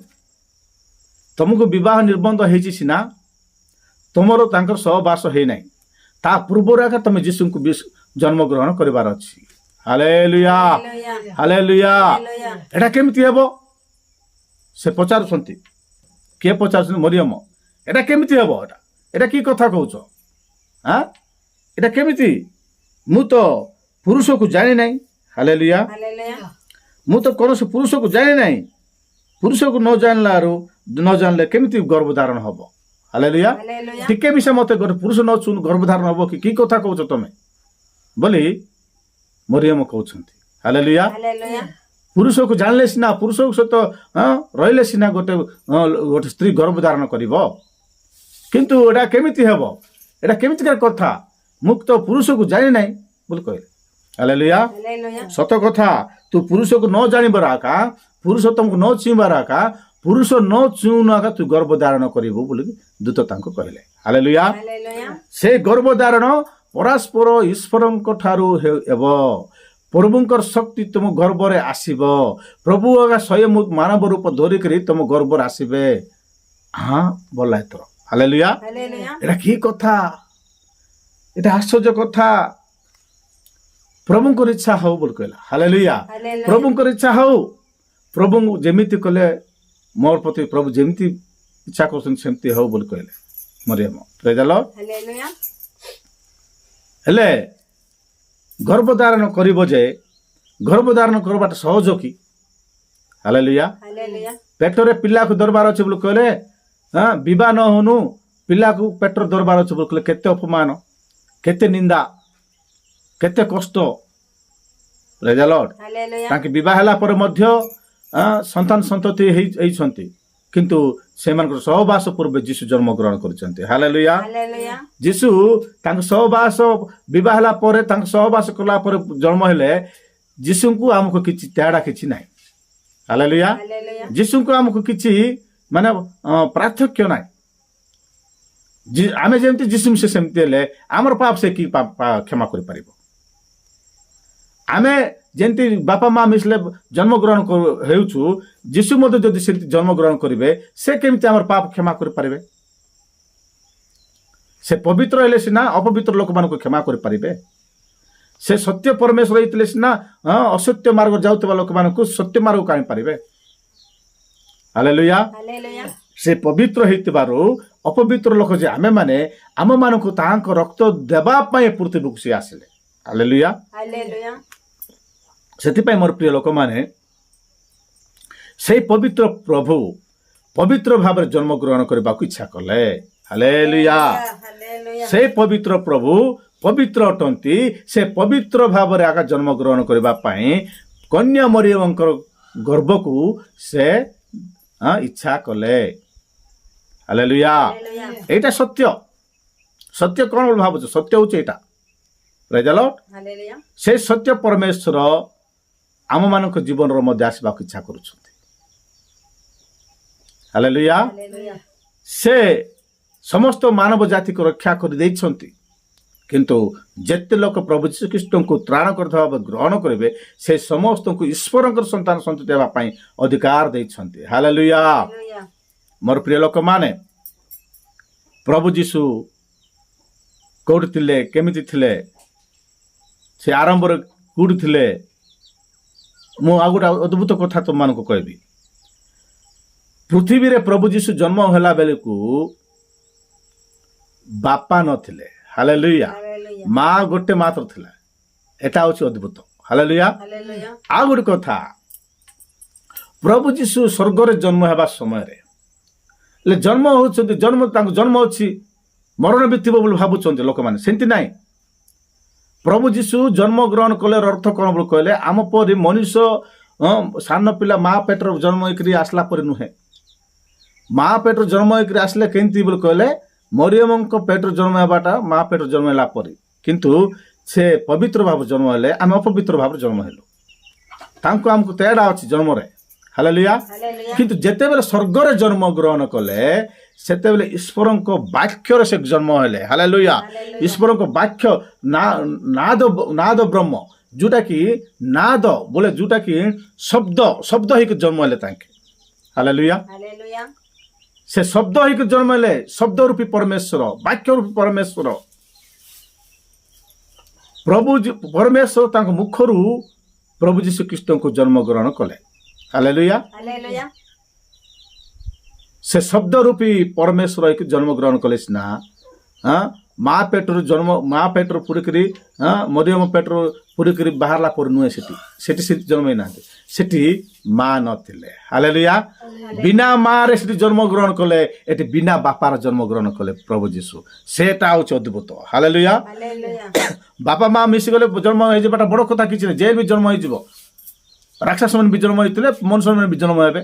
ତମକୁ ବିବାହ ନିର୍ବନ୍ଧ ହେଇଛି ସିନା, ତୁମର ତାଙ୍କର ସହବାସ ହେଇନାହିଁ। ତା ପୂର୍ବରୁ ଆଗ ତମେ ଯୀଶୁଙ୍କୁ ଜନ୍ମଗ୍ରହଣ କରିବାର ଅଛି। Hallelujah hallelujah. ଏଟା କେମିତି ହେବ? ସେ ପଚାରୁଛନ୍ତି। କିଏ ପଚାରୁଛନ୍ତି? ମରିୟମ। ଏଟା କେମିତି ହେବ? ଏଟା କି କଥା କହୁଛ? ଏଟା କେମିତି? ମୁଁ ତ ପୁରୁଷକୁ ଜାଣି ନାହିଁ। ହାଲେଲୁୟା। ମୁଁ ତ କୌଣସି ପୁରୁଷକୁ ଜାଣି ନାହିଁ। ପୁରୁଷକୁ ନ ଜାଣିଲେ କେମିତି ଗର୍ଭଧାରଣ ହବ? ହାଲେଲୁୟା। ଟିକେ ବି ସେ ମତେ ଗୋଟେ ପୁରୁଷ ନ ଗର୍ଭଧାରଣ ହବ କି କଥା କହୁଛ ତମେ ବୋଲି ମରିୟମ କହୁଛନ୍ତି। ହାଲେଲୁୟା। ପୁରୁଷକୁ ଜାଣିଲେ ସିନା, ପୁରୁଷ ସହିତ ରହିଲେ ସିନା ଗୋଟେ ସ୍ତ୍ରୀ ଗର୍ଭଧାରଣ କରିବ। କିନ୍ତୁ ଏଟା କେମିତି ହେବ? ଏଟା କେମିତିକାର କଥା? ମୁଁ ତ ପୁରୁଷକୁ ଜାଣି ନାହିଁ ବୋଲି କହିଲେ। ହାଲେଲୁୟା। ସତ କଥା। ତୁ ପୁରୁଷକୁ ନ ଜାଣିବାର ଆକା, ପୁରୁଷ ତମକୁ ନ ଛୁଇଁବାର ଆକା, ପୁରୁଷ ନ ଛୁଉଁନ ଆକା ତୁ ଗର୍ଭଧାରଣ କରିବୁ ବୋଲି ଦୂତ ତାଙ୍କୁ କହିଲେ। ହାଲେଲୁୟା। ସେ ଗର୍ଭଧାରଣ ପରସ୍ପର ଈଶ୍ୱରଙ୍କ ଠାରୁ ହେବ। ପ୍ରଭୁଙ୍କର ଶକ୍ତି ତୁମ ଗର୍ଭରେ ଆସିବ। ପ୍ରଭୁ ଆକା ସ୍ୱୟଂ ମାନବ ରୂପ ଧରିକରି ତୁମ ଗର୍ଭରେ ଆସିବେ। ବୋଲା ଏଥର। ହାଲେଲୁୟା। ଏଟା କି କଥା? এটা আশ্চর্য কথা। প্রভুঙ্কর ইচ্ছা হও বলে কহিলা। হালেলুয়া। প্রভুঙ্কর ইচ্ছা হও। প্রভু যেমিতি কলে মোর প্রতি প্রভু যেমিতি ইচ্ছা করছেন সেমতি হও বলে কহিলে মরিয়ম। প্রেজ দ লর্ড। হালেলুয়া। হেলে গর্ভধারণ করিব যে গর্ভধারণ করবাটা সহজ কি? হালেলুয়া। পেটরে পিলাକୁ দরবার ଅଛି বলে কহিলে বিবাহ ন হনু ପିଲାକୁ ପେଟର ଦରବାର ଅଛି ବୋଲି କହିଲେ କେତେ ଅପମାନ, କେତେ ନିନ୍ଦା, କେତେ କଷ୍ଟ। ପ୍ରେଜ୍ ଦ ଲର୍ଡ। ତାଙ୍କେ ବିବାହ ହେଲା ପରେ ମଧ୍ୟ ସନ୍ତାନ ସନ୍ତତି ହେଇଛନ୍ତି। କିନ୍ତୁ ସେମାନଙ୍କର ସହବାସ ପୂର୍ବେ ଯୀଶୁ ଜନ୍ମଗ୍ରହଣ କରିଛନ୍ତି। ହାଲେଲୁୟା। ହାଲେଲୁୟା। ଯୀଶୁ ତାଙ୍କ ସହବାସ ବିବାହ ହେଲା ପରେ ତାଙ୍କ ସହବାସ କଲା ପରେ ଜନ୍ମ ହେଲେ ଯୀଶୁଙ୍କୁ ଆମକୁ କିଛି ତେଡ଼ା କିଛି ନାହିଁ। ହାଲେଲୁୟା। ହାଲେଲୁୟା। ଯୀଶୁଙ୍କୁ ଆମକୁ କିଛି ମାନେ ପାର୍ଥକ୍ୟ ନାହିଁ। ଆମେ ଯେମିତି ଯୀଶୁ ସେ ସେମିତି ହେଲେ ଆମର ପାପ ସେ କି କ୍ଷମା କରିପାରିବ। ଆମେ ଯେମିତି ବାପା ମା ମିଶିଲେ ଜନ୍ମଗ୍ରହଣ ହେଉଛୁ ଯୀଶୁ ମଧ୍ୟ ଯଦି ସେମିତି ଜନ୍ମଗ୍ରହଣ କରିବେ ସେ କେମିତି ଆମର ପାପ କ୍ଷମା କରିପାରିବେ? ସେ ପବିତ୍ର ହେଲେ ସିନା ଅପବିତ୍ର ଲୋକମାନଙ୍କୁ କ୍ଷମା କରିପାରିବେ। ସେ ସତ୍ୟ ପରମେଶ୍ୱର ହେଇଥିଲେ ସିନା ଅସତ୍ୟ ମାର୍ଗ ଯାଉଥିବା ଲୋକମାନଙ୍କୁ ସତ୍ୟ ମାର୍ଗକୁ ଆଣିପାରିବେ। ହାଲେଲୁୟା। ହାଲେଲୁୟା। ସେ ପବିତ୍ର ହେଇଥିବାରୁ ଅପବିତ୍ର ଲୋକ ଯେ ଆମେମାନେ ଆମମାନଙ୍କୁ ତାହାଙ୍କ ରକ୍ତ ଦେବା ପାଇଁ ପୃଥିବୀକୁ ସେ ଆସିଲେ। ହାଲେଲୁୟା। ହାଲେଲୁୟା। ସେଥିପାଇଁ ମୋର ପ୍ରିୟ ଲୋକମାନେ ସେଇ ପବିତ୍ର ପ୍ରଭୁ ପବିତ୍ର ଭାବରେ ଜନ୍ମଗ୍ରହଣ କରିବାକୁ ଇଚ୍ଛା କଲେ। ହାଲେଲୁୟା। ହାଲେଲୁୟା। ସେ ପବିତ୍ର ପ୍ରଭୁ ପବିତ୍ର ଅଟନ୍ତି। ସେ ପବିତ୍ର ଭାବରେ ଆଗ ଜନ୍ମଗ୍ରହଣ କରିବା ପାଇଁ କନ୍ୟା ମରିୟମଙ୍କର ଗର୍ଭକୁ ସେ ଇଚ୍ଛା କଲେ। ହାଲେଲୁୟା। ହାଲେଲୁୟା। ଏଇଟା ସତ୍ୟ। ସତ୍ୟ କ'ଣ ବୋଲି ଭାବୁଛ? ସତ୍ୟ ହଉଛି ଏଇଟା। ପ୍ରେଜ୍ ଦ ଲର୍ଡ। ହାଲେଲୁୟା। ସେ ସତ୍ୟ ପରମେଶ୍ୱର ଆମମାନଙ୍କ ଜୀବନର ମଧ୍ୟ ଆସିବାକୁ ଇଚ୍ଛା କରୁଛନ୍ତି। ହାଲେଲୁୟା। ହାଲେଲୁୟା। ସେ ସମସ୍ତ ମାନବ ଜାତିକୁ ରକ୍ଷା କରିଦେଇଛନ୍ତି। କିନ୍ତୁ ଯେତେ ଲୋକ ପ୍ରଭୁ ଯୀଶୁ ଖ୍ରୀଷ୍ଟଙ୍କୁ ତ୍ରାଣକର୍ତ୍ତା ଭାବେ ଗ୍ରହଣ କରିବେ ସେ ସମସ୍ତଙ୍କୁ ଈଶ୍ୱରଙ୍କର ସନ୍ତାନ ସନ୍ତତି ହେବା ପାଇଁ ଅଧିକାର ଦେଇଛନ୍ତି। ହାଲେଲୁୟା। ହାଲେଲୁୟା। ମୋର ପ୍ରିୟ ଲୋକମାନେ ପ୍ରଭୁ ଯୀଶୁ କୋଉଠି ଥିଲେ, କେମିତି ଥିଲେ, ସେ ଆରମ୍ଭରେ କୋଉଠି ଥିଲେ? ମୁଁ ଆଉ ଗୋଟେ ଅଦ୍ଭୁତ କଥା ତୁମମାନଙ୍କୁ କହିବି। ପୃଥିବୀରେ ପ୍ରଭୁ ଯୀଶୁ ଜନ୍ମ ହେଲା ବେଳକୁ ବାପା ନଥିଲେ। ହାଲେଲୁୟା। ହାଲେଲୁୟା। ମା ଗୋଟେ ମାତ୍ର ଥିଲା। ଏଟା ହଉଛି ଅଦ୍ଭୁତ। ହାଲେଲୁୟା। ହାଲେଲୁୟା। ଆଉ ଗୋଟେ କଥା, ପ୍ରଭୁ ଯୀଶୁ ସ୍ୱର୍ଗରେ ଜନ୍ମ ହେବା ସମୟରେ ହେଲେ ଜନ୍ମ ହେଉଛନ୍ତି ତାଙ୍କ ଜନ୍ମ ଅଛି ମରଣ ବି ଥିବ ବୋଲି ଭାବୁଛନ୍ତି ଲୋକମାନେ। ସେମିତି ନାହିଁ। ପ୍ରଭୁ ଯୀଶୁ ଜନ୍ମଗ୍ରହଣ କଲେ ଅର୍ଥ କ'ଣ ବୋଲି କହିଲେ ଆମ ପରି ମଣିଷ ସାନ ପିଲା ମା ପେଟର ଜନ୍ମ ହେଇକରି ଆସିଲା ପରେ ନୁହେଁ। ମା ପେଟରୁ ଜନ୍ମ ହେଇକରି ଆସିଲେ କେମିତି ବୋଲି କହିଲେ ମରିୟମଙ୍କ ପେଟରୁ ଜନ୍ମ ହେବାଟା ମା ପେଟରୁ ଜନ୍ମ ହେଲା ପରେ, କିନ୍ତୁ ସେ ପବିତ୍ର ଭାବରେ ଜନ୍ମ ହେଲେ ଆମେ ଅପବିତ୍ର ଭାବରେ ଜନ୍ମ ହେଲୁ। ତାଙ୍କୁ ଆମକୁ ତେଡ଼ା ଅଛି ଜନ୍ମରେ। ହାଲେଲୁୟା। ହାଲେଲୁୟା। କିନ୍ତୁ ଯେତେବେଳେ ସ୍ୱର୍ଗରେ ଜନ୍ମ ଗ୍ରହଣ କଲେ ସେତେବେଳେ ଈଶ୍ୱରଙ୍କ ବାକ୍ୟରେ ସେ ଜନ୍ମ ହେଲେ। ହାଲେଲୁୟା। ଈଶ୍ୱରଙ୍କ ବାକ୍ୟ ନାଦ ବ୍ରହ୍ମ ଯୋଉଟାକି ନାଦ ବୋଲେ ଯୋଉଟାକି ଶବ୍ଦ ହେଇକି ଜନ୍ମ ହେଲେ ତାଙ୍କେ। ହାଲେଲୁୟା। ହାଲେଲୁୟା। ସେ ଶବ୍ଦ ହେଇକି ଜନ୍ମ ହେଲେ ଶବ୍ଦ ରୂପୀ ପରମେଶ୍ୱର, ବାକ୍ୟ ରୂପୀ ପରମେଶ୍ୱର। ପ୍ରଭୁ ପରମେଶ୍ୱର ତାଙ୍କ ମୁଖରୁ ପ୍ରଭୁ ଯୀଶୁ ଖ୍ରୀଷ୍ଟଙ୍କୁ ଜନ୍ମଗ୍ରହଣ କଲେ। ହାଲେଲୁୟା। ହାଲେଲୁୟା। ସେ ଶବ୍ଦ ରୂପୀ ପରମେଶ୍ୱର ହେଇକି ଜନ୍ମଗ୍ରହଣ କଲେ ସିନା ମା ପେଟରୁ ପୁରିକିରି ମରିୟମ ପେଟରୁ ପୁରିକିରି ବାହାରିଲା ପରେ ନୁହେଁ। ସେଠି ଜନ୍ମ ହେଇନାହାନ୍ତି। ସେଠି ମା ନଥିଲେ। ହାଲେଲୁୟା। ବିନା ମାରେ ସେଠି ଜନ୍ମଗ୍ରହଣ କଲେ, ଏଠି ବିନା ବାପାର ଜନ୍ମଗ୍ରହଣ କଲେ ପ୍ରଭୁ ଯୀଶୁ। ସେଟା ହଉଛି ଅଦ୍ଭୁତ। ହାଲେଲୁୟା। ହାଲେଲୁୟା। ବାପା ମା ମିଶିଗଲେ ଜନ୍ମ ହେଇଯିବାଟା ବଡ଼ କଥା କିଛି ନାହିଁ। ଜେଲ୍ ବି ଜନ୍ମ ହେଇଯିବ। ରାକ୍ଷସ ମାନେ ବି ଜନ୍ମ ହେଇଥିଲେ, ମನುಷ್ୟ ମାନେ ବି ଜନ୍ମ ହେବେ।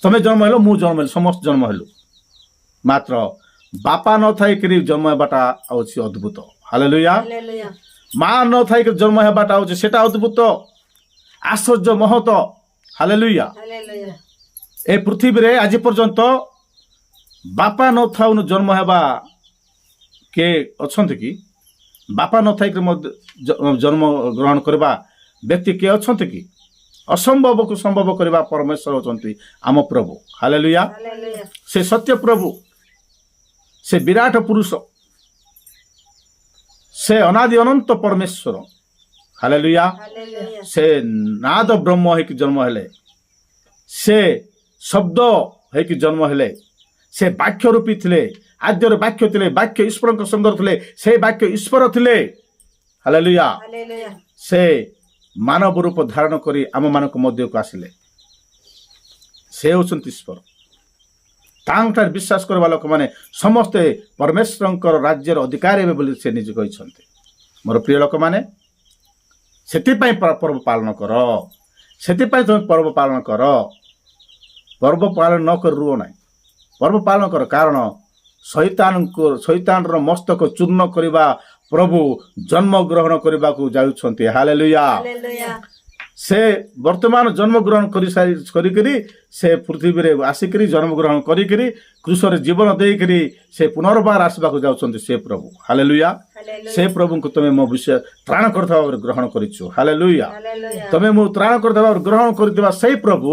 ତମେ ଜନ୍ମ ହେଲ, ମୁଁ ଜନ୍ମ ହେଲି, ସମସ୍ତେ ଜନ୍ମ ହେଲୁ। ମାତ୍ର ବାପା ନଥାଇକିରି ଜନ୍ମ ହେବାଟା ହଉଛି ଅଦ୍ଭୁତ। ହାଲେଲୁୟା। ହାଲେଲୁୟା। ମା ନଥାଇକିରି ଜନ୍ମ ହେବାଟା ହଉଛି ସେଟା ଅଦ୍ଭୁତ, ଆଶ୍ଚର୍ଯ୍ୟ, ମହତ। ହାଲେଲୁୟା। ହାଲେଲୁୟା। ଏ ପୃଥିବୀରେ ଆଜି ପର୍ଯ୍ୟନ୍ତ ବାପା ନଥାଉନ ଜନ୍ମ ହେବା କିଏ ଅଛନ୍ତି କି? ବାପା ନଥାଇକିରି ମଧ୍ୟ ଜନ୍ମ ଗ୍ରହଣ କରିବା ବ୍ୟକ୍ତି କିଏ ଅଛନ୍ତି କି? ଅସମ୍ଭବକୁ ସମ୍ଭବ କରିବା ପରମେଶ୍ୱର ହେଉଛନ୍ତି ଆମ ପ୍ରଭୁ। ହାଲେଲୁୟା। ହାଲେଲୁୟା। ସେ ସତ୍ୟ ପ୍ରଭୁ, ସେ ବିରାଟ ପୁରୁଷ, ସେ ଅନାଦି ଅନନ୍ତ ପରମେଶ୍ୱର। ହାଲେଲୁୟା। ହାଲେଲୁୟା। ସେ ନାଦ ବ୍ରହ୍ମ ହେଇକି ଜନ୍ମ ହେଲେ, ସେ ଶବ୍ଦ ହେଇକି ଜନ୍ମ ହେଲେ, ସେ ବାକ୍ୟ ରୂପୀ ଥିଲେ। ଆଦ୍ୟରେ ବାକ୍ୟ ଥିଲେ, ବାକ୍ୟ ଈଶ୍ୱରଙ୍କ ସଙ୍ଗରେ ଥିଲେ, ସେ ବାକ୍ୟ ଈଶ୍ୱର ଥିଲେ। ହାଲେଲୁୟା। ହାଲେଲୁୟା। ସେ ମାନବ ରୂପ ଧାରଣ କରି ଆମମାନଙ୍କ ମଧ୍ୟକୁ ଆସିଲେ। ସେ ହେଉଛନ୍ତି ଈଶ୍ୱର। ତାଙ୍କଠାରେ ବିଶ୍ୱାସ କରିବା ଲୋକମାନେ ସମସ୍ତେ ପରମେଶ୍ୱରଙ୍କର ରାଜ୍ୟର ଅଧିକାରୀ ହେବେ ବୋଲି ସେ ନିଜେ କହିଛନ୍ତି। ମୋର ପ୍ରିୟ ଲୋକମାନେ, ସେଥିପାଇଁ ପର୍ବ ପାଳନ କର। ସେଥିପାଇଁ ତୁମେ ପର୍ବ ପାଳନ କର। ପର୍ବ ପାଳନ ନ କରି ରୁହ ନାହିଁ। ପର୍ବ ପାଳନ କର, କାରଣ ଶୈତାନର ମସ୍ତକ ଚୂର୍ଣ୍ଣ କରିବା ପ୍ରଭୁ ଜନ୍ମଗ୍ରହଣ କରିବାକୁ ଯାଉଛନ୍ତି। ହାଲେଲୁୟା। ହାଲେଲୁୟା। ସେ ବର୍ତ୍ତମାନ ଜନ୍ମଗ୍ରହଣ କରିକିରି ସେ ପୃଥିବୀରେ ଆସିକିରି ଜନ୍ମଗ୍ରହଣ କରିକିରି କୃଷରେ ଜୀବନ ଦେଇକିରି ସେ ପୁନର୍ବାର ଆସିବାକୁ ଯାଉଛନ୍ତି ସେ ପ୍ରଭୁ। ହାଲେଲୁୟା। ହାଲେଲୁୟା। ସେ ପ୍ରଭୁଙ୍କୁ ତମେ ମୋ ବିଷୟ ତ୍ରାଣ କରୁଥିବା ଭାବରେ ଗ୍ରହଣ କରିଛୁ। ହାଲେଲୁୟା। ହାଲେଲୁୟା। ତମେ ମୁଁ ତ୍ରାଣ କରୁଥିବା ଭାବରେ ଗ୍ରହଣ କରିଥିବା ସେଇ ପ୍ରଭୁ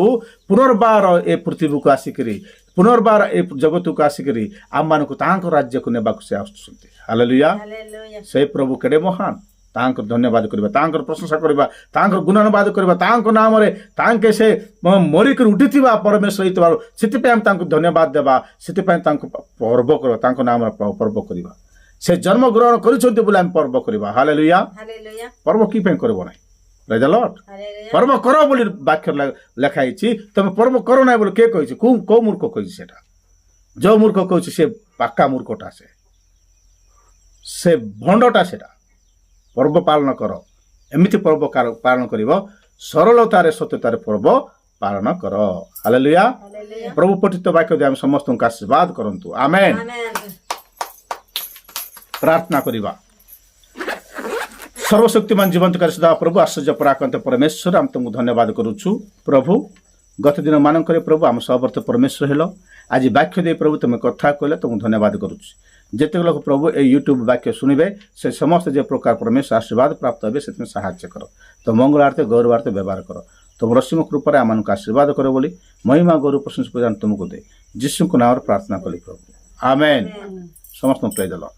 ପୁନର୍ବାର ଏ ପୃଥିବୀକୁ ଆସିକିରି ପୁନର୍ବାର ଏ ଜଗତକୁ ଆସିକିରି ଆମମାନଙ୍କୁ ତାଙ୍କ ରାଜ୍ୟକୁ ନେବାକୁ ସେ ଆସୁଛନ୍ତି। ହାଲେଲୁୟା। ହାଲେଲୁୟା। ସେଇ ପ୍ରଭୁ କେଡ଼େ ମହାନ, ତାଙ୍କର ଧନ୍ୟବାଦ କରିବା, ତାଙ୍କର ପ୍ରଶଂସା କରିବା, ତାଙ୍କର ଗୁଣାନୁବାଦ କରିବା, ତାଙ୍କ ନାମରେ ତାଙ୍କେ ସେ ମରିକରି ଉଠିଥିବା ପରମେଶ୍ୱର ହେଇଥିବାରୁ ସେଥିପାଇଁ ଆମେ ତାଙ୍କୁ ଧନ୍ୟବାଦ ଦେବା, ସେଥିପାଇଁ ତାଙ୍କୁ ପର୍ବ କରିବା, ତାଙ୍କ ନାମରେ ପର୍ବ କରିବା। ସେ ଜନ୍ମଗ୍ରହଣ କରିଛନ୍ତି ବୋଲି ଆମେ ପର୍ବ କରିବା। ହାଲେଲୁୟା। ହାଲେଲୁୟା। ପର୍ବ କି ପାଇଁ କରିବ ନାହିଁ? ପ୍ରେଜ୍ ଦ ଲର୍ଡ। ହାଲେଲୁୟା। ପର୍ବ କର ବୋଲି ବାକ୍ୟ ଲେଖା ହେଇଛି। ତମେ ପର୍ବ କର ନାହିଁ ବୋଲି କିଏ କହିଛି? କୋଉ ମୂର୍ଖ କହିଛି ସେଟା? ଯୋଉ ମୂର୍ଖ କହିଛି ସେ ପାକା ମୂର୍ଖଟା, ସେ ଭଣ୍ଡଟା। ସେଟା ପର୍ବ ପାଳନ କର, ଏମିତି ପର୍ବ ପାଳନ କରିବ, ସରଳତାରେ ସତ୍ୟତାରେ ପର୍ବ ପାଳନ କର। ହାଲେଲୁୟା। ହାଲେଲୁୟା। ପ୍ରଭୁ ପଠିତ ବାକ୍ୟ ଦେଇ ଆମେ ସମସ୍ତଙ୍କୁ ଆଶୀର୍ବାଦ କରନ୍ତୁ। ଆମେନ୍। ଆମେନ୍। ପ୍ରାର୍ଥନା କରିବା। ସର୍ବଶକ୍ତିମାନ ଜୀବନ୍ତକାରୀ ସଦା ପ୍ରଭୁ ଆଶ୍ଚର୍ଯ୍ୟ ପରାକ୍ରାନ୍ତ ପରମେଶ୍ୱର, ଆମେ ତୁମକୁ ଧନ୍ୟବାଦ କରୁଛୁ। ପ୍ରଭୁ ଗତ ଦିନ ମାନଙ୍କରେ ପ୍ରଭୁ ଆମ ସହବର୍ତ୍ତ ପରମେଶ୍ୱର ହେଲ, ଆଜି ବାକ୍ୟ ଦେଇ ପ୍ରଭୁ ତୁମେ କଥା କହିଲେ, ତୁମକୁ ଧନ୍ୟବାଦ କରୁଛୁ। ଯେତେକ ଲୋକ ପ୍ରଭୁ এই ୟୁଟ୍ୟୁବ ବାକ୍ୟ ଶୁଣିବେ, ସେ ସମସ୍ତେ ଯେ ପ୍ରକାର ପରମେଶ୍ୱର ଆଶୀର୍ବାଦ ପ୍ରାପ୍ତ ହେବେ, ସେଥିପାଇଁ ସାହାଯ୍ୟ କର। ତ ମଙ୍ଗଳାର୍ଥେ ଗୌରବାର୍ଥେ ବ୍ୟବହାର କର। ତୁମ ରଶ୍ମ କୃପାରେ ଆମମାନଙ୍କୁ ଆଶୀର୍ବାଦ କର ବୋଲି ମହିମା ଗୌରବ ପ୍ରଶଂସା ପୂଜା ତୁମକୁ ଦେ, ଯୀଶୁଙ୍କ ନାମରେ ପ୍ରାର୍ଥନା କଲି ପ୍ରଭୁ। ଆମେନ୍। ସମସ୍ତଙ୍କୁ ପ୍ରେଜ୍ ଦ ଲର୍ଡ।